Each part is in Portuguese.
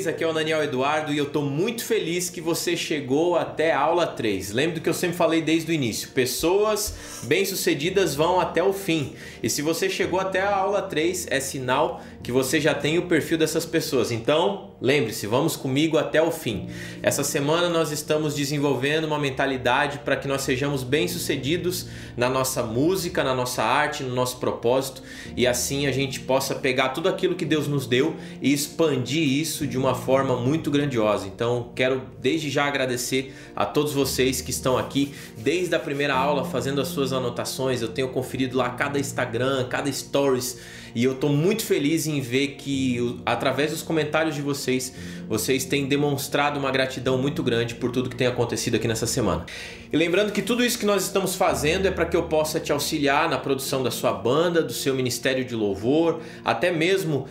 vocês? Aqui é o Daniel Eduardo e eu estou muito feliz que você chegou até a aula 3. Lembre do que eu sempre falei desde o início: pessoas bem-sucedidas vão até o fim. E se você chegou até a aula 3, é sinal que você já tem o perfil dessas pessoas. Então, lembre-se, vamos comigo até o fim. Essa semana nós estamos desenvolvendo uma mentalidade para que nós sejamos bem-sucedidos na nossa música, na nossa arte, no nosso propósito, e assim a gente possa pegar tudo aquilo que Deus nos deu e expandir isso de uma forma muito grandiosa. Então, quero desde já agradecer a todos vocês que estão aqui desde a primeira aula fazendo as suas anotações. Eu tenho conferido lá cada Instagram, cada Stories, e eu estou muito feliz em ver que através dos comentários de vocês têm demonstrado uma gratidão muito grande por tudo que tem acontecido aqui nessa semana. E lembrando que tudo isso que nós estamos fazendo é para que eu possa te auxiliar na produção da sua banda, do seu ministério de louvor, até mesmo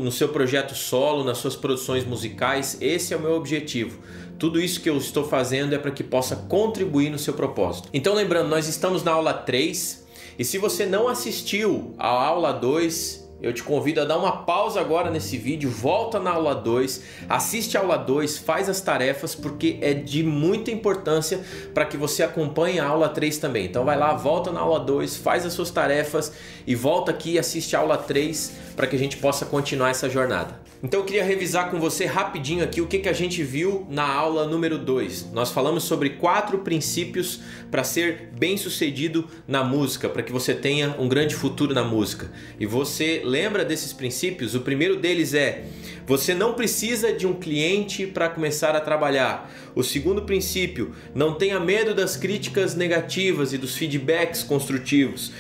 no seu projeto solo, nas suas produções musicais. Esse é o meu objetivo. Tudo isso que eu estou fazendo é para que possa contribuir no seu propósito. Então, lembrando, nós estamos na aula 3, e se você não assistiu à aula 2, eu te convido a dar uma pausa agora nesse vídeo, volta na aula 2, assiste a aula 2, faz as tarefas, porque é de muita importância para que você acompanhe a aula 3 também. Então vai lá, volta na aula 2, faz as suas tarefas e volta aqui e assiste a aula 3 para que a gente possa continuar essa jornada. Então eu queria revisar com você rapidinho aqui o que a gente viu na aula número 2. Nós falamos sobre 4 princípios para ser bem-sucedido na música, para que você tenha um grande futuro na música. E você lembra desses princípios? O primeiro deles é: você não precisa de um cliente para começar a trabalhar. O segundo princípio: não tenha medo das críticas negativas e dos feedbacks construtivos.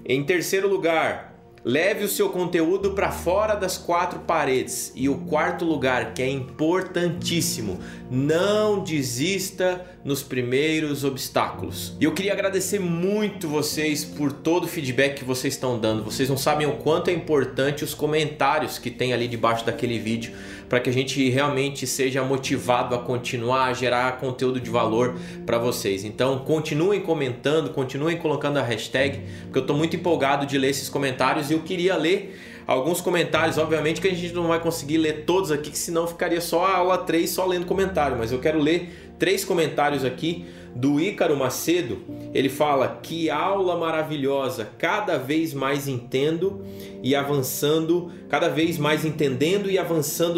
Em terceiro lugar, leve o seu conteúdo para fora das 4 paredes. E o quarto lugar, que é importantíssimo: não desista nos primeiros obstáculos. E eu queria agradecer muito vocês por todo o feedback que vocês estão dando. Vocês não sabem o quanto é importante os comentários que tem ali debaixo daquele vídeo, para que a gente realmente seja motivado a continuar a gerar conteúdo de valor para vocês. Então continuem comentando, continuem colocando a hashtag, porque eu estou muito empolgado de ler esses comentários, e eu queria ler alguns comentários. Obviamente que a gente não vai conseguir ler todos aqui, que senão ficaria só a aula 3 só lendo comentário, mas eu quero ler 3 comentários aqui do Ícaro Macedo. Ele fala: que aula maravilhosa, cada vez mais entendendo e avançando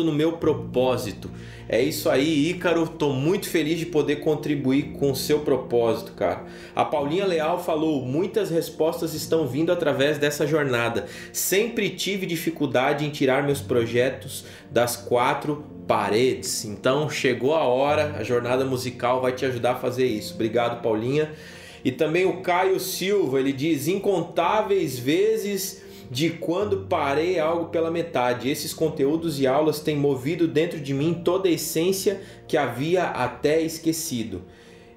no meu propósito. É isso aí, Ícaro, tô muito feliz de poder contribuir com o seu propósito, cara. A Paulinha Leal falou: muitas respostas estão vindo através dessa jornada. Sempre tive dificuldade em tirar meus projetos das 4 paredes. Então chegou a hora, a jornada musical vai te ajudar a fazer isso. Obrigado, Paulinha. E também o Caio Silva, ele diz: incontáveis vezes de quando parei algo pela metade. Esses conteúdos e aulas têm movido dentro de mim toda a essência que havia até esquecido.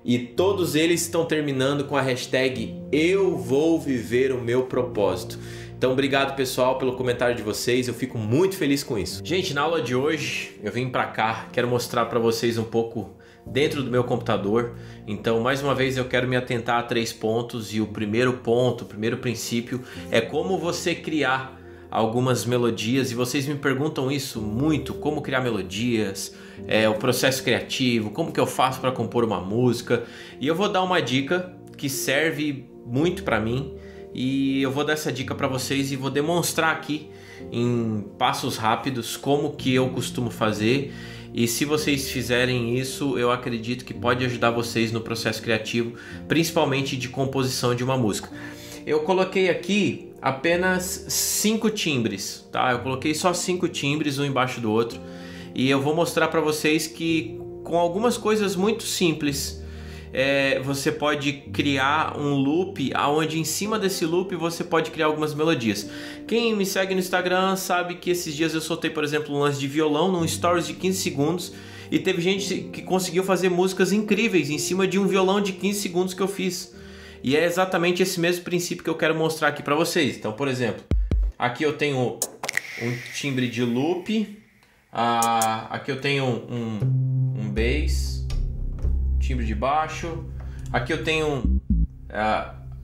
E todos eles estão terminando com a hashtag eu vou viver o meu propósito. Então obrigado, pessoal, pelo comentário de vocês, eu fico muito feliz com isso. Gente, na aula de hoje eu vim pra cá, quero mostrar pra vocês um pouco dentro do meu computador. Então, mais uma vez, eu quero me atentar a 3 pontos, e o primeiro ponto, o primeiro princípio é como você criar algumas melodias. E vocês me perguntam isso muito: como criar melodias, o processo criativo, como que eu faço para compor uma música. E eu vou dar uma dica que serve muito para mim, e eu vou dar essa dica para vocês e vou demonstrar aqui em passos rápidos como que eu costumo fazer. E se vocês fizerem isso, eu acredito que pode ajudar vocês no processo criativo, principalmente de composição de uma música. Eu coloquei aqui apenas 5 timbres, tá? Eu coloquei só 5 timbres, um embaixo do outro. E eu vou mostrar para vocês que com algumas coisas muito simples, você pode criar um loop, onde em cima desse loop você pode criar algumas melodias. Quem me segue no Instagram sabe que esses dias eu soltei, por exemplo, um lance de violão num stories de 15 segundos, e teve gente que conseguiu fazer músicas incríveis em cima de um violão de 15 segundos que eu fiz. E é exatamente esse mesmo princípio que eu quero mostrar aqui para vocês. Então, por exemplo, aqui eu tenho um timbre de loop, aqui eu tenho um bass, timbre de baixo, aqui eu tenho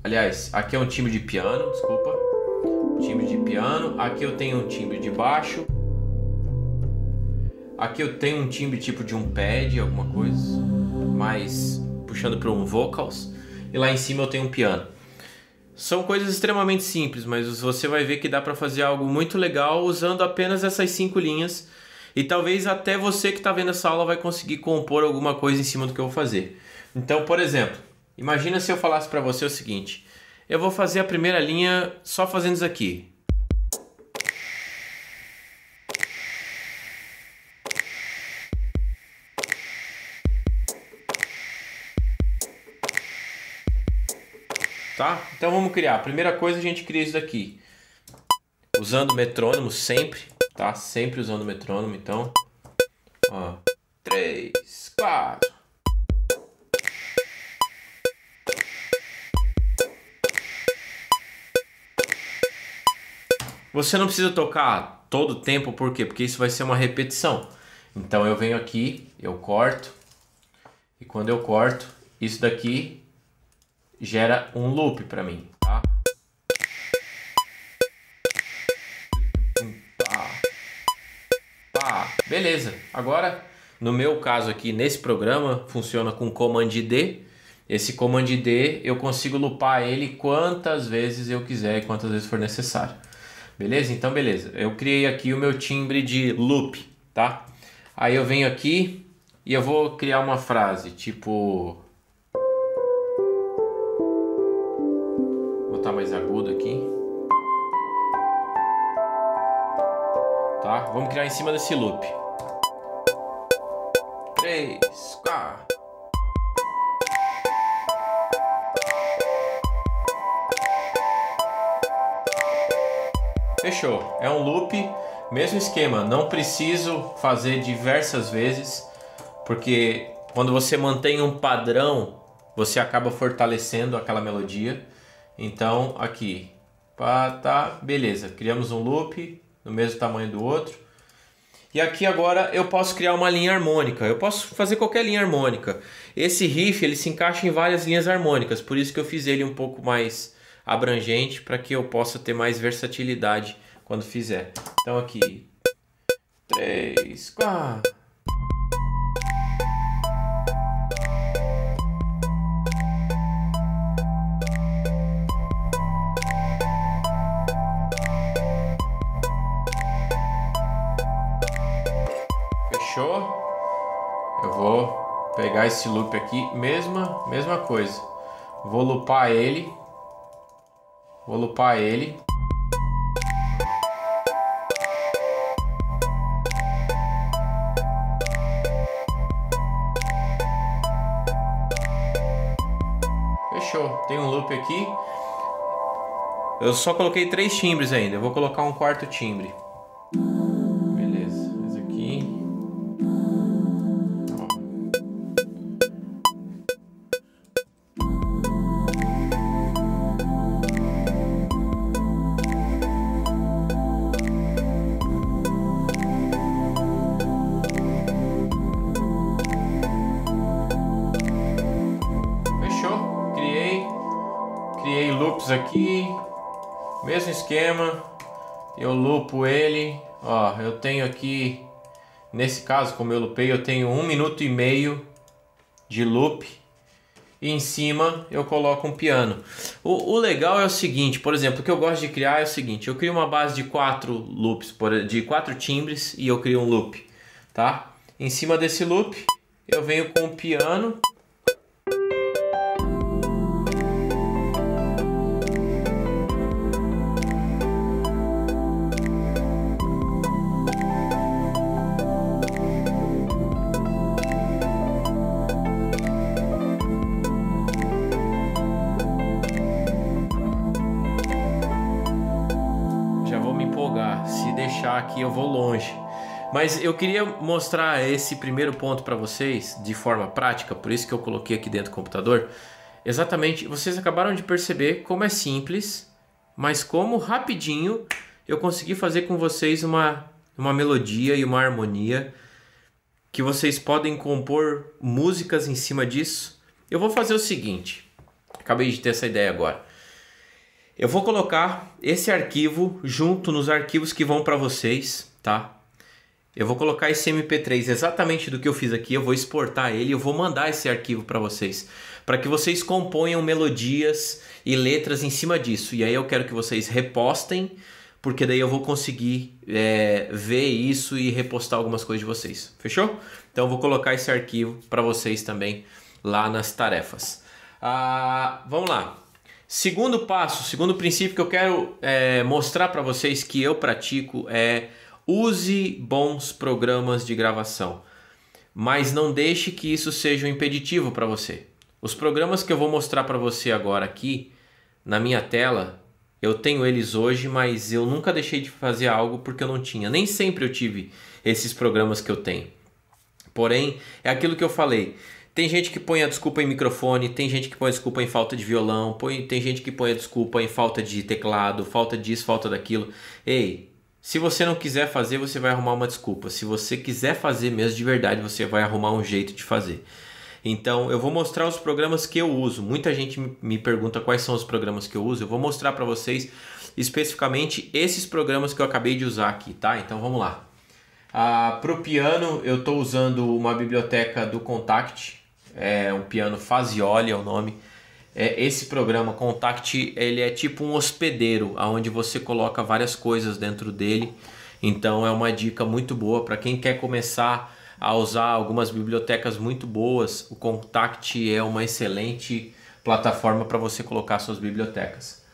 aliás, aqui é um timbre de piano, desculpa, timbre de piano, aqui eu tenho um timbre de baixo, aqui eu tenho um timbre tipo de um pad, alguma coisa, mais puxando para um vocals, e lá em cima eu tenho um piano. São coisas extremamente simples, mas você vai ver que dá para fazer algo muito legal usando apenas essas 5 linhas. E talvez até você que está vendo essa aula vai conseguir compor alguma coisa em cima do que eu vou fazer. Então, por exemplo, imagina se eu falasse para você o seguinte: eu vou fazer a primeira linha só fazendo isso aqui. Tá? Então vamos criar. A primeira coisa a gente cria isso daqui. Usando metrônomo sempre, tá? Sempre usando metrônomo, então. Ó, 3, 4. Você não precisa tocar todo o tempo, por quê? Porque isso vai ser uma repetição. Então eu venho aqui, eu corto. E quando eu corto, isso daqui gera um loop para mim, tá? Beleza. Agora, no meu caso aqui, nesse programa, funciona com Command D. Esse Command D, eu consigo loopar ele quantas vezes eu quiser e quantas vezes for necessário. Beleza? Então, beleza. Eu criei aqui o meu timbre de loop, tá? Aí eu venho aqui e eu vou criar uma frase, tipo... Vou botar mais agudo aqui. Tá? Vamos criar em cima desse loop. 3, 4. Fechou. É um loop, mesmo esquema. Não preciso fazer diversas vezes, porque quando você mantém um padrão, você acaba fortalecendo aquela melodia. Então, aqui, pá, tá, beleza. Criamos um loop no mesmo tamanho do outro. E aqui agora eu posso criar uma linha harmônica. Eu posso fazer qualquer linha harmônica. Esse riff ele se encaixa em várias linhas harmônicas, por isso que eu fiz ele um pouco mais abrangente, para que eu possa ter mais versatilidade quando fizer. Então aqui, 3, 4. Fechou? Eu vou pegar esse loop aqui, mesma coisa. Vou loopar ele. Fechou. Tem um loop aqui. Eu só coloquei 3 timbres ainda. Eu vou colocar um 4º timbre. Beleza. Esse aqui. Criei loops aqui, mesmo esquema, eu loopo ele, ó, eu tenho aqui, nesse caso como eu loopei, eu tenho 1 minuto e meio de loop, e em cima eu coloco um piano. O legal é o seguinte, por exemplo, o que eu gosto de criar é o seguinte, eu crio uma base de 4 loops, de 4 timbres, e eu crio um loop, tá? Em cima desse loop, eu venho com o piano. Se deixar aqui eu vou longe, mas eu queria mostrar esse primeiro ponto para vocês de forma prática, por isso que eu coloquei aqui dentro do computador. Exatamente, vocês acabaram de perceber como é simples, mas como rapidinho eu consegui fazer com vocês uma melodia e uma harmonia que vocês podem compor músicas em cima disso. Eu vou fazer o seguinte, acabei de ter essa ideia agora. Eu vou colocar esse arquivo junto nos arquivos que vão para vocês, tá? Eu vou colocar esse MP3 exatamente do que eu fiz aqui, eu vou exportar ele, eu vou mandar esse arquivo para vocês que vocês componham melodias e letras em cima disso. E aí eu quero que vocês repostem, porque daí eu vou conseguir ver isso e repostar algumas coisas de vocês. Fechou? Então eu vou colocar esse arquivo para vocês também lá nas tarefas. Vamos lá. Segundo passo, segundo princípio que eu quero mostrar para vocês que eu pratico é: use bons programas de gravação, mas não deixe que isso seja um impeditivo para você. Os programas que eu vou mostrar para você agora aqui na minha tela, eu tenho eles hoje, mas eu nunca deixei de fazer algo porque eu não tinha. Nem sempre eu tive esses programas que eu tenho. Porém, é aquilo que eu falei. Tem gente que põe a desculpa em microfone, tem gente que põe a desculpa em falta de violão, tem gente que põe a desculpa em falta de teclado, falta disso, falta daquilo. Ei, se você não quiser fazer, você vai arrumar uma desculpa. Se você quiser fazer mesmo de verdade, você vai arrumar um jeito de fazer. Então, eu vou mostrar os programas que eu uso. Muita gente me pergunta quais são os programas que eu uso. Eu vou mostrar para vocês especificamente esses programas que eu acabei de usar aqui, tá? Então, vamos lá. Para o piano, eu estou usando uma biblioteca do Kontakt. É um piano Fazioli, é o nome. Esse programa Kontakt, ele é tipo um hospedeiro, onde você coloca várias coisas dentro dele. Então, é uma dica muito boa para quem quer começar a usar algumas bibliotecas muito boas. O Kontakt é uma excelente plataforma para você colocar suas bibliotecas.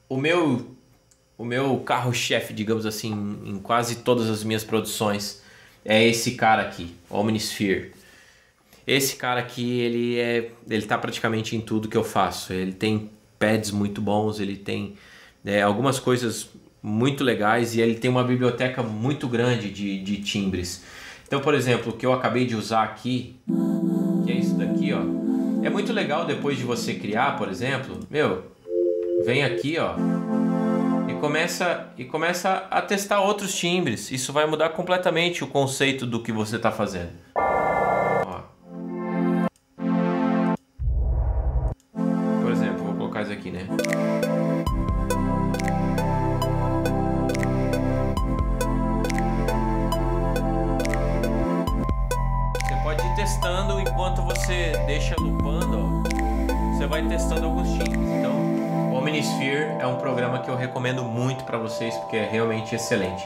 O meu carro-chefe, digamos assim, em quase todas as minhas produções é esse cara aqui, Omnisphere. Esse cara aqui, ele tá praticamente em tudo que eu faço. Ele tem pads muito bons, ele tem algumas coisas muito legais e ele tem uma biblioteca muito grande de timbres. Então, por exemplo, o que eu acabei de usar aqui, que é isso daqui, ó, é muito legal depois de você criar, por exemplo, vem aqui, ó, e começa a testar outros timbres. Isso vai mudar completamente o conceito do que você está fazendo. Ó. Por exemplo, vou colocar isso aqui, né? Testando enquanto você deixa loopando, ó, você vai testando alguns timbres. Então, o Omnisphere é um programa que eu recomendo muito para vocês porque é realmente excelente.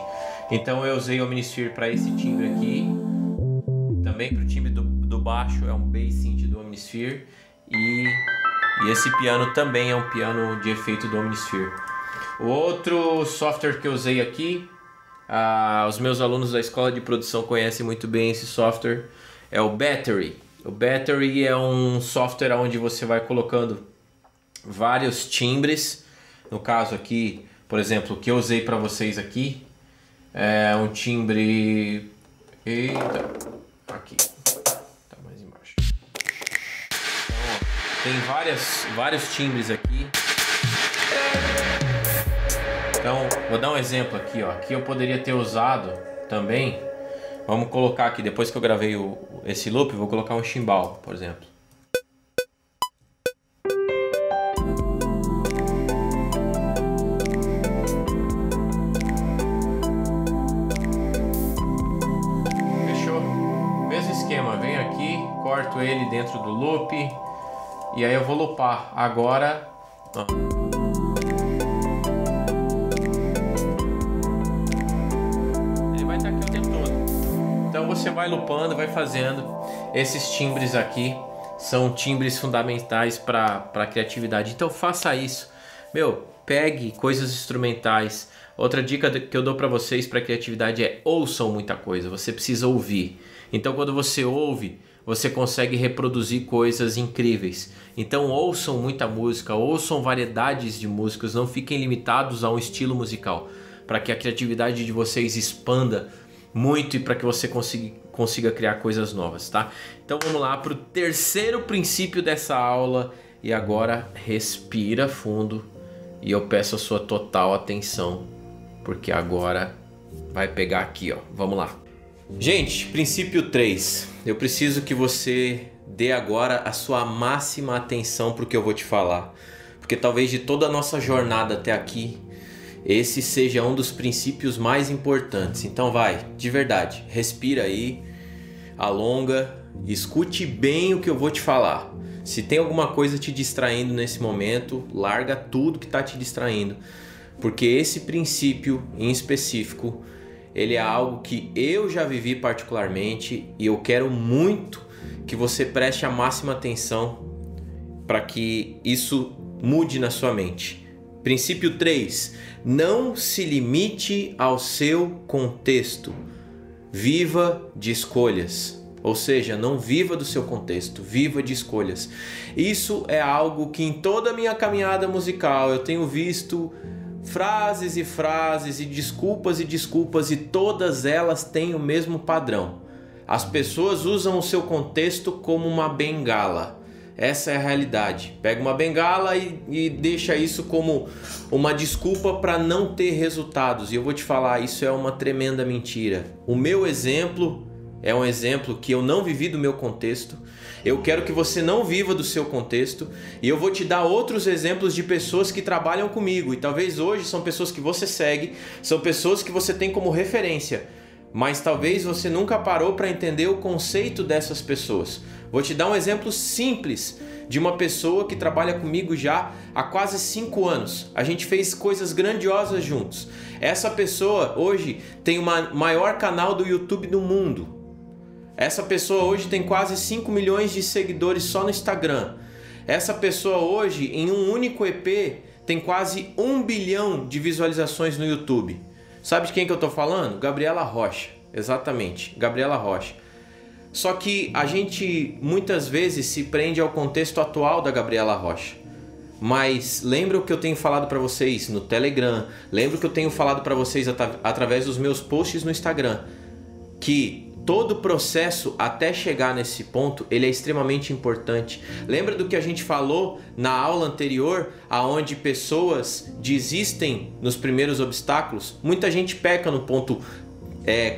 Então, eu usei o Omnisphere para esse timbre aqui, também para o timbre do baixo, é um bass synth do Omnisphere, e esse piano também é um piano de efeito do Omnisphere. O outro software que eu usei aqui, os meus alunos da escola de produção conhecem muito bem esse software. É o Battery. O Battery é um software onde você vai colocando vários timbres. No caso aqui, por exemplo, o que eu usei para vocês aqui é um timbre... Eita, aqui. Tá mais embaixo. Então, ó, tem vários timbres aqui. Então, vou dar um exemplo aqui, ó. Aqui eu poderia ter usado também... Vamos colocar aqui, depois que eu gravei esse loop, vou colocar um chimbal, por exemplo. Fechou? Mesmo esquema, venho aqui, corto ele dentro do loop e aí eu vou loopar. Agora... Ó. Então você vai loopando, vai fazendo. Esses timbres aqui são timbres fundamentais para a criatividade. Então faça isso. Pegue coisas instrumentais. Outra dica que eu dou para vocês para criatividade é: ouçam muita coisa. Você precisa ouvir. Então quando você ouve, você consegue reproduzir coisas incríveis. Então ouçam muita música, ouçam variedades de músicas. Não fiquem limitados a um estilo musical, para que a criatividade de vocês expanda muito e para que você consiga criar coisas novas, tá? Então vamos lá para o terceiro princípio dessa aula. E agora respira fundo e eu peço a sua total atenção, porque agora vai pegar aqui, ó. Vamos lá. Gente, princípio 3. Eu preciso que você dê agora a sua máxima atenção para o que eu vou te falar, porque talvez de toda a nossa jornada até aqui esse seja um dos princípios mais importantes. Então vai, de verdade, respira aí, alonga, escute bem o que eu vou te falar. Se tem alguma coisa te distraindo nesse momento, larga tudo que está te distraindo, porque esse princípio em específico, ele é algo que eu já vivi particularmente e eu quero muito que você preste a máxima atenção para que isso mude na sua mente. Princípio 3. Não se limite ao seu contexto. Viva de escolhas. Ou seja, não viva do seu contexto, viva de escolhas. Isso é algo que em toda a minha caminhada musical eu tenho visto frases e desculpas e todas elas têm o mesmo padrão. As pessoas usam o seu contexto como uma bengala. Essa é a realidade. Pega uma bengala e deixa isso como uma desculpa para não ter resultados. E eu vou te falar, isso é uma tremenda mentira. O meu exemplo é um exemplo que eu não vivi do meu contexto. Eu quero que você não viva do seu contexto. E eu vou te dar outros exemplos de pessoas que trabalham comigo. E talvez hoje são pessoas que você segue, são pessoas que você tem como referência. Mas talvez você nunca parou para entender o conceito dessas pessoas. Vou te dar um exemplo simples de uma pessoa que trabalha comigo já há quase 5 anos. A gente fez coisas grandiosas juntos. Essa pessoa hoje tem o maior canal do YouTube do mundo. Essa pessoa hoje tem quase 5 milhões de seguidores só no Instagram. Essa pessoa hoje, em um único EP, tem quase 1 bilhão de visualizações no YouTube. Sabe de quem que eu tô falando? Gabriela Rocha. Exatamente, Gabriela Rocha. Só que a gente muitas vezes se prende ao contexto atual da Gabriela Rocha. Mas lembra o que eu tenho falado para vocês no Telegram, lembra o que eu tenho falado para vocês através dos meus posts no Instagram, que todo o processo até chegar nesse ponto, ele é extremamente importante. Lembra do que a gente falou na aula anterior, aonde pessoas desistem nos primeiros obstáculos? Muita gente peca no ponto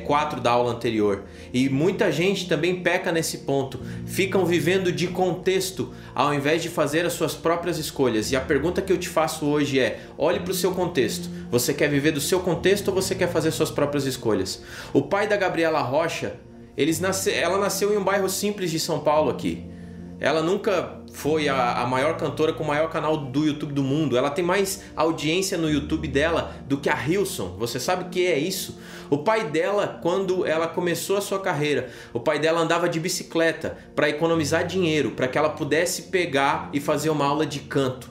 4 da aula anterior. E muita gente também peca nesse ponto. Ficam vivendo de contexto ao invés de fazer as suas próprias escolhas. E a pergunta que eu te faço hoje é: olhe para o seu contexto. Você quer viver do seu contexto ou você quer fazer suas próprias escolhas? O pai da Gabriela Rocha, ela nasceu em um bairro simples de São Paulo aqui. Ela nunca foi a maior cantora com o maior canal do YouTube do mundo. Ela tem mais audiência no YouTube dela do que a Hilson. Você sabe o que é isso? O pai dela, quando ela começou a sua carreira, o pai dela andava de bicicleta para economizar dinheiro, para que ela pudesse pegar e fazer uma aula de canto.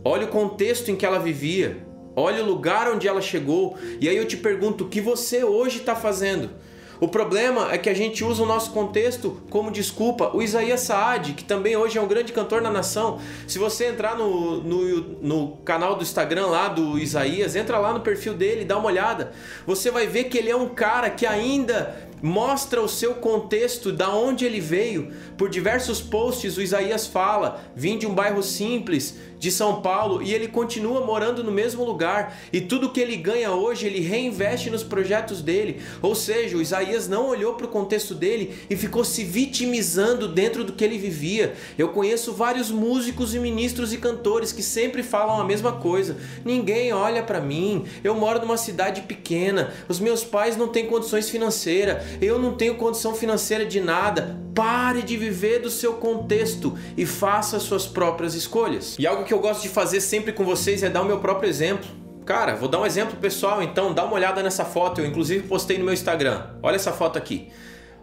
Olha o contexto em que ela vivia. Olha o lugar onde ela chegou. E aí eu te pergunto, o que você hoje está fazendo? O problema é que a gente usa o nosso contexto como desculpa. O Isaías Saad, que também hoje é um grande cantor na nação, se você entrar no canal do Instagram lá do Isaías, entra lá no perfil dele, dá uma olhada, você vai ver que ele é um cara que ainda mostra o seu contexto, da onde ele veio. Por diversos posts o Isaías fala: vim de um bairro simples de São Paulo, e ele continua morando no mesmo lugar, e tudo que ele ganha hoje ele reinveste nos projetos dele. Ou seja, o Isaías não olhou para o contexto dele e ficou se vitimizando dentro do que ele vivia. Eu conheço vários músicos e ministros e cantores que sempre falam a mesma coisa: ninguém olha para mim, eu moro numa cidade pequena, os meus pais não têm condições financeiras, eu não tenho condição financeira de nada. Pare de viver do seu contexto e faça as suas próprias escolhas. E algo que eu gosto de fazer sempre com vocês é dar o meu próprio exemplo. Cara, vou dar um exemplo pessoal, então dá uma olhada nessa foto. Eu inclusive postei no meu Instagram. Olha essa foto aqui.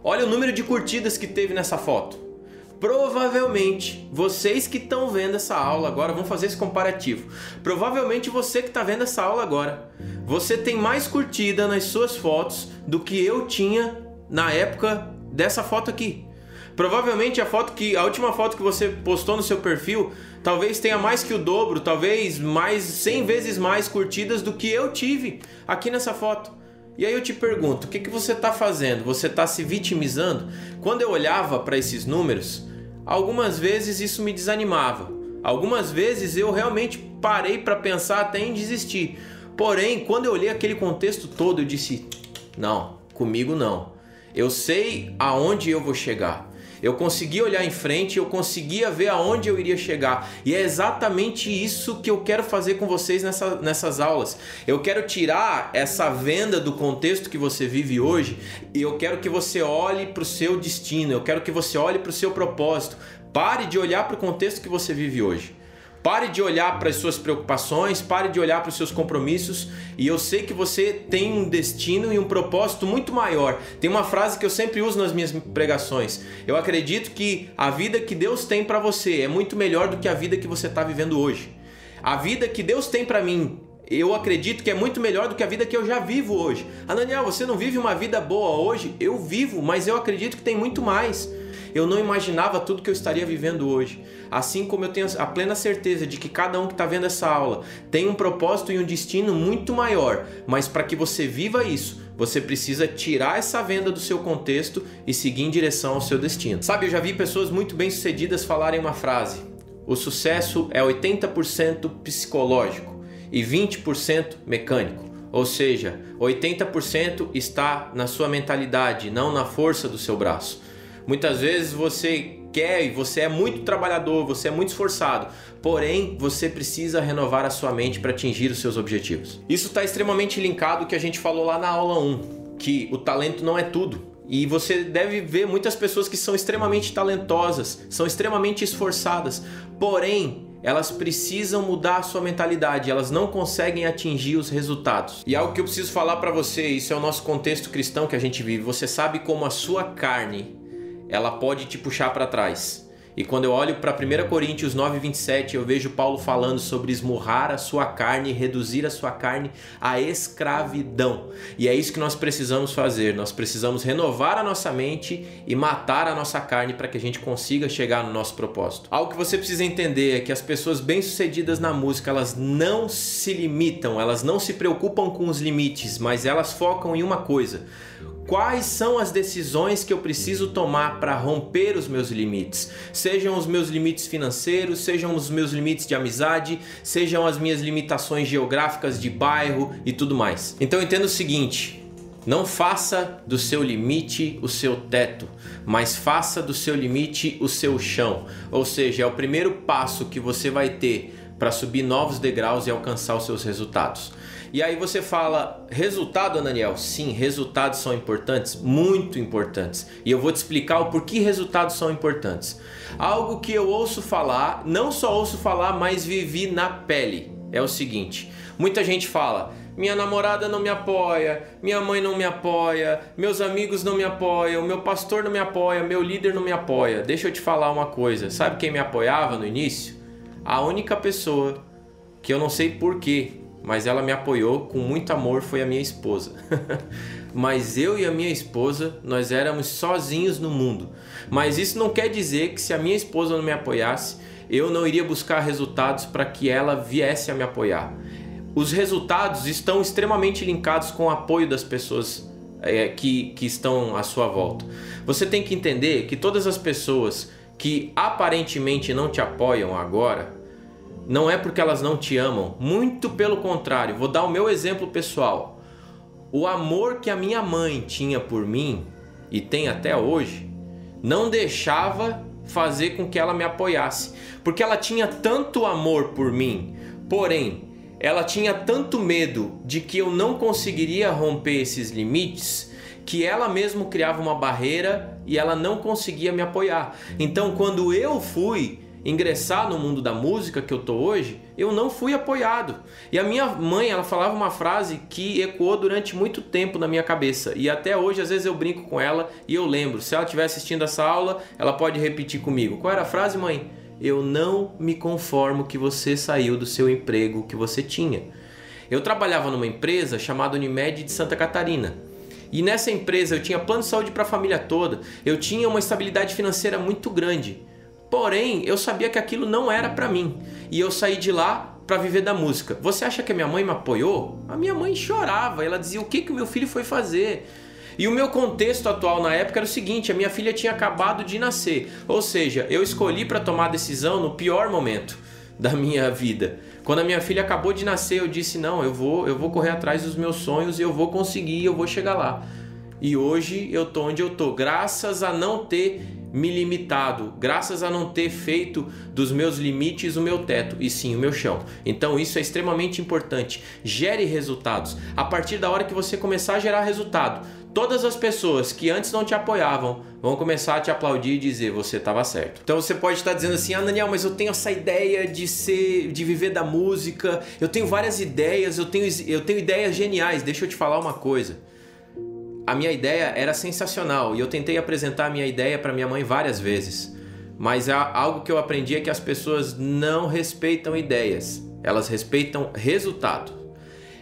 Olha o número de curtidas que teve nessa foto. Provavelmente, vocês que estão vendo essa aula agora, vão fazer esse comparativo. Provavelmente você que está vendo essa aula agora, você tem mais curtida nas suas fotos do que eu tinha na época dessa foto aqui. Provavelmente a última foto que você postou no seu perfil talvez tenha mais que o dobro, talvez mais 100 vezes mais curtidas do que eu tive aqui nessa foto. E aí eu te pergunto, o que você está fazendo? Você está se vitimizando? Quando eu olhava para esses números, algumas vezes isso me desanimava. Algumas vezes eu realmente parei para pensar até em desistir. Porém, quando eu olhei aquele contexto todo, eu disse: não, comigo não. Eu sei aonde eu vou chegar. Eu conseguia olhar em frente, eu conseguia ver aonde eu iria chegar. E é exatamente isso que eu quero fazer com vocês nessas aulas. Eu quero tirar essa venda do contexto que você vive hoje e eu quero que você olhe para o seu destino, eu quero que você olhe para o seu propósito. Pare de olhar para o contexto que você vive hoje. Pare de olhar para as suas preocupações, pare de olhar para os seus compromissos, e eu sei que você tem um destino e um propósito muito maior. Tem uma frase que eu sempre uso nas minhas pregações: eu acredito que a vida que Deus tem para você é muito melhor do que a vida que você está vivendo hoje. A vida que Deus tem para mim, eu acredito que é muito melhor do que a vida que eu já vivo hoje. Daniel, você não vive uma vida boa hoje? Eu vivo, mas eu acredito que tem muito mais. Eu não imaginava tudo que eu estaria vivendo hoje. Assim como eu tenho a plena certeza de que cada um que está vendo essa aula tem um propósito e um destino muito maior. Mas para que você viva isso, você precisa tirar essa venda do seu contexto e seguir em direção ao seu destino. Sabe, eu já vi pessoas muito bem-sucedidas falarem uma frase: o sucesso é 80% psicológico e 20% mecânico. Ou seja, 80% está na sua mentalidade, não na força do seu braço. Muitas vezes você quer e você é muito trabalhador, você é muito esforçado, porém você precisa renovar a sua mente para atingir os seus objetivos. Isso está extremamente linkado ao que a gente falou lá na aula 1, que o talento não é tudo. E você deve ver muitas pessoas que são extremamente talentosas, são extremamente esforçadas, porém elas precisam mudar a sua mentalidade, elas não conseguem atingir os resultados. E algo que eu preciso falar para você, isso é o nosso contexto cristão que a gente vive. Você sabe como a sua carne, ela pode te puxar para trás. E quando eu olho para 1 Coríntios 9:27, eu vejo Paulo falando sobre esmurrar a sua carne, reduzir a sua carne à escravidão. E é isso que nós precisamos fazer. Nós precisamos renovar a nossa mente e matar a nossa carne para que a gente consiga chegar no nosso propósito. Algo que você precisa entender é que as pessoas bem-sucedidas na música, elas não se limitam, elas não se preocupam com os limites, mas elas focam em uma coisa: quais são as decisões que eu preciso tomar para romper os meus limites? Sejam os meus limites financeiros, sejam os meus limites de amizade, sejam as minhas limitações geográficas de bairro e tudo mais. Então entenda o seguinte: não faça do seu limite o seu teto, mas faça do seu limite o seu chão. Ou seja, é o primeiro passo que você vai ter para subir novos degraus e alcançar os seus resultados. E aí você fala: resultado, Daniel? Sim, resultados são importantes, muito importantes. E eu vou te explicar o porquê resultados são importantes. Algo que eu ouço falar, não só ouço falar, mas vivi na pele, é o seguinte: muita gente fala: minha namorada não me apoia, minha mãe não me apoia, meus amigos não me apoiam, meu pastor não me apoia, meu líder não me apoia. Deixa eu te falar uma coisa: sabe quem me apoiava no início? A única pessoa que eu não sei porquê, mas ela me apoiou com muito amor, foi a minha esposa. Mas eu e a minha esposa, nós éramos sozinhos no mundo. Mas isso não quer dizer que se a minha esposa não me apoiasse, eu não iria buscar resultados para que ela viesse a me apoiar. Os resultados estão extremamente linkados com o apoio das pessoas que estão à sua volta. Você tem que entender que todas as pessoas que aparentemente não te apoiam agora, não é porque elas não te amam, muito pelo contrário. Vou dar o meu exemplo pessoal. O amor que a minha mãe tinha por mim, e tem até hoje, não deixava fazer com que ela me apoiasse, porque ela tinha tanto amor por mim, porém, ela tinha tanto medo de que eu não conseguiria romper esses limites, que ela mesma criava uma barreira e ela não conseguia me apoiar. Então, quando eu fui ingressar no mundo da música que eu tô hoje, eu não fui apoiado. E a minha mãe, ela falava uma frase que ecoou durante muito tempo na minha cabeça, e até hoje às vezes eu brinco com ela e eu lembro. Se ela estiver assistindo essa aula, ela pode repetir comigo. Qual era a frase, mãe? Eu não me conformo que você saiu do seu emprego que você tinha. Eu trabalhava numa empresa chamada Unimed de Santa Catarina. E nessa empresa eu tinha plano de saúde para a família toda, eu tinha uma estabilidade financeira muito grande. Porém, eu sabia que aquilo não era para mim. E eu saí de lá para viver da música. Você acha que a minha mãe me apoiou? A minha mãe chorava, ela dizia: o que o meu filho foi fazer? E o meu contexto atual na época era o seguinte: a minha filha tinha acabado de nascer. Ou seja, eu escolhi para tomar a decisão no pior momento da minha vida. Quando a minha filha acabou de nascer, eu disse: não, eu vou correr atrás dos meus sonhos e eu vou conseguir, eu vou chegar lá. E hoje eu tô onde eu tô, graças a não ter me limitado, graças a não ter feito dos meus limites o meu teto, e sim o meu chão. Então isso é extremamente importante. Gere resultados. A partir da hora que você começar a gerar resultado, todas as pessoas que antes não te apoiavam vão começar a te aplaudir e dizer: você estava certo. Então você pode estar dizendo assim: ah, Daniel, mas eu tenho essa ideia de viver da música, eu tenho várias ideias, eu tenho ideias geniais. Deixa eu te falar uma coisa. A minha ideia era sensacional e eu tentei apresentar a minha ideia para minha mãe várias vezes. Mas algo que eu aprendi é que as pessoas não respeitam ideias, elas respeitam resultado.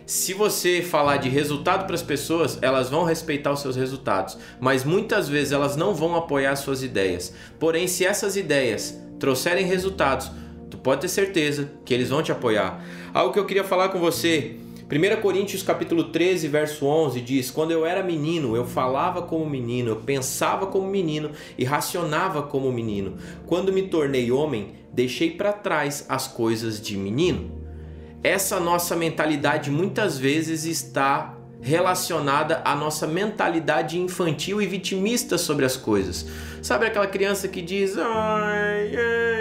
Se você falar de resultado para as pessoas, elas vão respeitar os seus resultados, mas muitas vezes elas não vão apoiar as suas ideias. Porém, se essas ideias trouxerem resultados, tu pode ter certeza que eles vão te apoiar. Algo que eu queria falar com você, 1 Coríntios capítulo 13, verso 11 diz: quando eu era menino, eu falava como menino, eu pensava como menino e racionava como menino. Quando me tornei homem, deixei para trás as coisas de menino. Essa nossa mentalidade muitas vezes está relacionada à nossa mentalidade infantil e vitimista sobre as coisas. Sabe aquela criança que diz: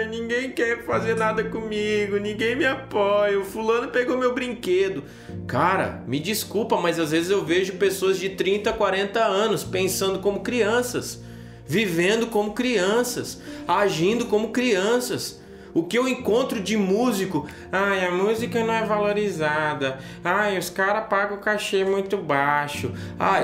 ninguém quer fazer nada comigo, ninguém me apoia, o fulano pegou meu brinquedo. Cara, me desculpa, mas às vezes eu vejo pessoas de 30, 40 anos pensando como crianças, vivendo como crianças, agindo como crianças. O que eu encontro de músico: a música não é valorizada, os caras pagam o cachê muito baixo.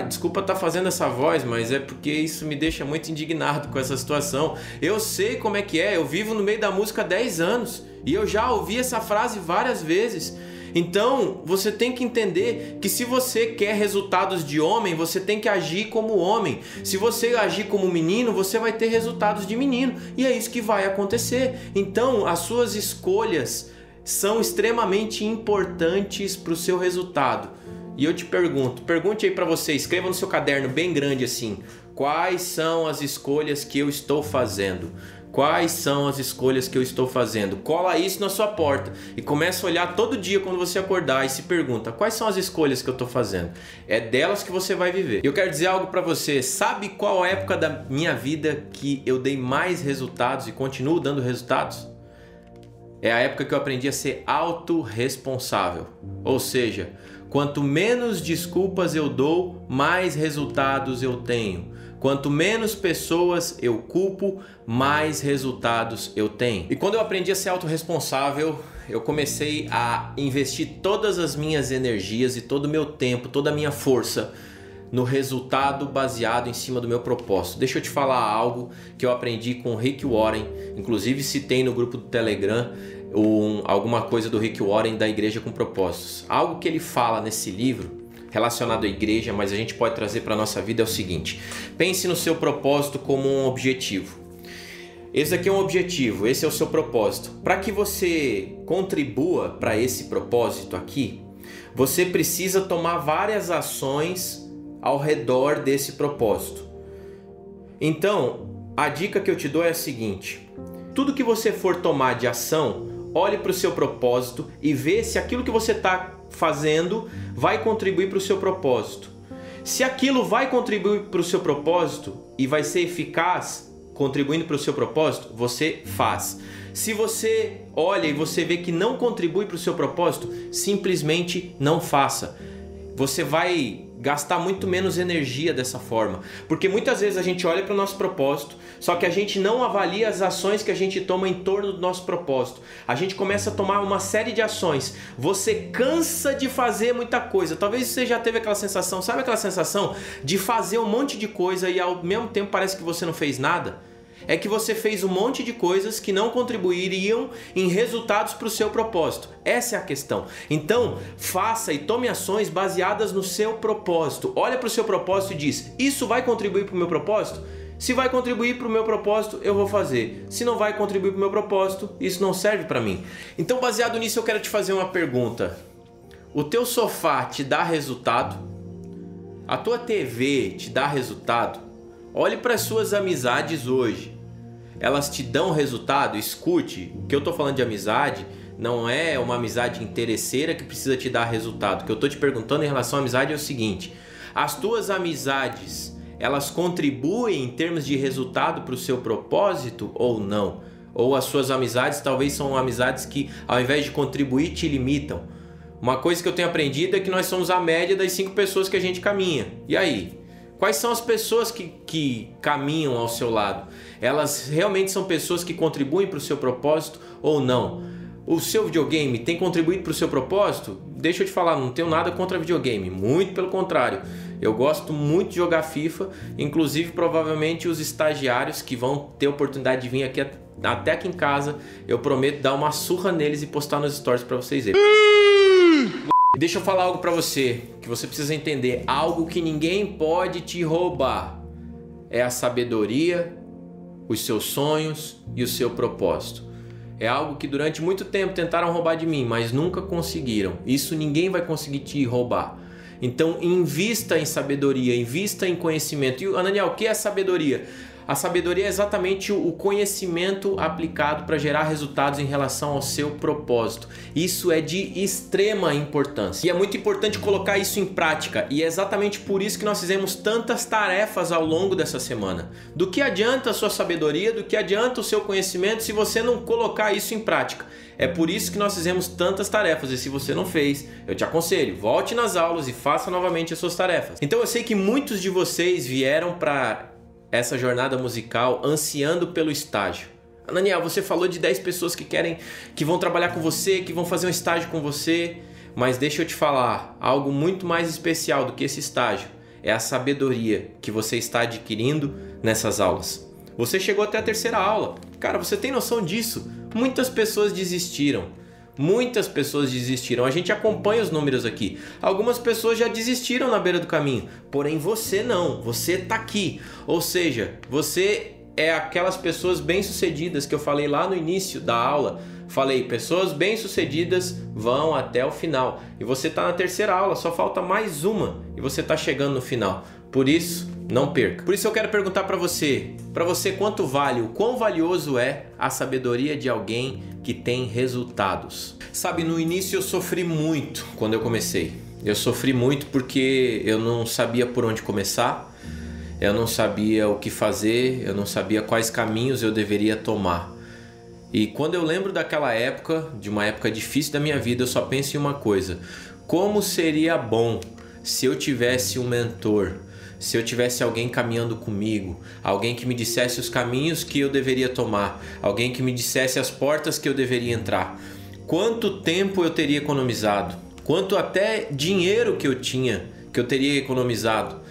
Desculpa estar fazendo essa voz, mas é porque isso me deixa muito indignado com essa situação. Eu sei como é que é, eu vivo no meio da música há 10 anos e eu já ouvi essa frase várias vezes. Então, você tem que entender que se você quer resultados de homem, você tem que agir como homem. Se você agir como menino, você vai ter resultados de menino. E é isso que vai acontecer. Então, as suas escolhas são extremamente importantes para o seu resultado. E eu te pergunte aí para você, escreva no seu caderno bem grande assim: quais são as escolhas que eu estou fazendo? Quais são as escolhas que eu estou fazendo? Cola isso na sua porta e começa a olhar todo dia quando você acordar e se pergunta: quais são as escolhas que eu estou fazendo? É delas que você vai viver. Eu quero dizer algo para você. Sabe qual a época da minha vida que eu dei mais resultados e continuo dando resultados? É a época que eu aprendi a ser autorresponsável. Ou seja, quanto menos desculpas eu dou, mais resultados eu tenho. Quanto menos pessoas eu culpo, mais resultados eu tenho. E quando eu aprendi a ser autorresponsável, eu comecei a investir todas as minhas energias e todo o meu tempo, toda a minha força no resultado baseado em cima do meu propósito. Deixa eu te falar algo que eu aprendi com o Rick Warren, inclusive citei no grupo do Telegram alguma coisa do Rick Warren da Igreja com Propósitos. Algo que ele fala nesse livro relacionado à igreja, mas a gente pode trazer para a nossa vida é o seguinte: pense no seu propósito como um objetivo. Esse aqui é um objetivo, esse é o seu propósito. Para que você contribua para esse propósito aqui, você precisa tomar várias ações ao redor desse propósito. Então, a dica que eu te dou é a seguinte: tudo que você for tomar de ação, olhe para o seu propósito e vê se aquilo que você está fazendo vai contribuir para o seu propósito. Se aquilo vai contribuir para o seu propósito e vai ser eficaz contribuindo para o seu propósito, você faz. Se você olha e você vê que não contribui para o seu propósito, simplesmente não faça. Você vai gastar muito menos energia dessa forma, porque muitas vezes a gente olha para o nosso propósito, só que a gente não avalia as ações que a gente toma em torno do nosso propósito. A gente começa a tomar uma série de ações, você cansa de fazer muita coisa. Talvez você já teve aquela sensação, sabe aquela sensação de fazer um monte de coisa e ao mesmo tempo parece que você não fez nada? É que você fez um monte de coisas que não contribuiriam em resultados para o seu propósito. Essa é a questão. Então, faça e tome ações baseadas no seu propósito. Olha para o seu propósito e diz: isso vai contribuir para o meu propósito? Se vai contribuir para o meu propósito, eu vou fazer. Se não vai contribuir para o meu propósito, isso não serve para mim. Então, baseado nisso, eu quero te fazer uma pergunta. O teu sofá te dá resultado? A tua TV te dá resultado? Olhe para as suas amizades hoje. Elas te dão resultado? Escute, o que eu estou falando de amizade não é uma amizade interesseira que precisa te dar resultado. O que eu estou te perguntando em relação à amizade é o seguinte: as tuas amizades, elas contribuem em termos de resultado para o seu propósito ou não? Ou as suas amizades talvez são amizades que, ao invés de contribuir, te limitam? Uma coisa que eu tenho aprendido é que nós somos a média das 5 pessoas que a gente caminha. E aí? Quais são as pessoas que caminham ao seu lado? Elas realmente são pessoas que contribuem para o seu propósito ou não? O seu videogame tem contribuído para o seu propósito? Deixa eu te falar, não tenho nada contra videogame, muito pelo contrário. Eu gosto muito de jogar FIFA, inclusive provavelmente os estagiários que vão ter a oportunidade de vir aqui até aqui em casa, eu prometo dar uma surra neles e postar nos stories para vocês verem. Deixa eu falar algo para você, que você precisa entender, algo que ninguém pode te roubar, é a sabedoria, os seus sonhos e o seu propósito. É algo que durante muito tempo tentaram roubar de mim, mas nunca conseguiram. Isso ninguém vai conseguir te roubar. Então invista em sabedoria, invista em conhecimento. E Ananiel, o que é sabedoria? A sabedoria é exatamente o conhecimento aplicado para gerar resultados em relação ao seu propósito. Isso é de extrema importância. E é muito importante colocar isso em prática. E é exatamente por isso que nós fizemos tantas tarefas ao longo dessa semana. Do que adianta a sua sabedoria, do que adianta o seu conhecimento se você não colocar isso em prática? É por isso que nós fizemos tantas tarefas. E se você não fez, eu te aconselho, volte nas aulas e faça novamente as suas tarefas. Então eu sei que muitos de vocês vieram para essa jornada musical ansiando pelo estágio. Ananiel, você falou de 10 pessoas que vão trabalhar com você, que vão fazer um estágio com você, mas deixa eu te falar, algo muito mais especial do que esse estágio é a sabedoria que você está adquirindo nessas aulas. Você chegou até a 3ª aula. Cara, você tem noção disso? Muitas pessoas desistiram. Muitas pessoas desistiram, a gente acompanha os números aqui. Algumas pessoas já desistiram na beira do caminho, porém você não, você tá aqui. Ou seja, você é aquelas pessoas bem-sucedidas que eu falei lá no início da aula. Falei, pessoas bem-sucedidas vão até o final. E você tá na 3ª aula, só falta mais uma e você tá chegando no final. Por isso, não perca. Por isso eu quero perguntar para você quanto vale, o quão valioso é a sabedoria de alguém que tem resultados. Sabe, no início eu sofri muito quando eu comecei. Eu sofri muito porque eu não sabia por onde começar, eu não sabia o que fazer, eu não sabia quais caminhos eu deveria tomar. E quando eu lembro daquela época, de uma época difícil da minha vida, eu só penso em uma coisa: como seria bom se eu tivesse um mentor, se eu tivesse alguém caminhando comigo, alguém que me dissesse os caminhos que eu deveria tomar, alguém que me dissesse as portas que eu deveria entrar. Quanto tempo eu teria economizado, quanto até dinheiro que eu teria economizado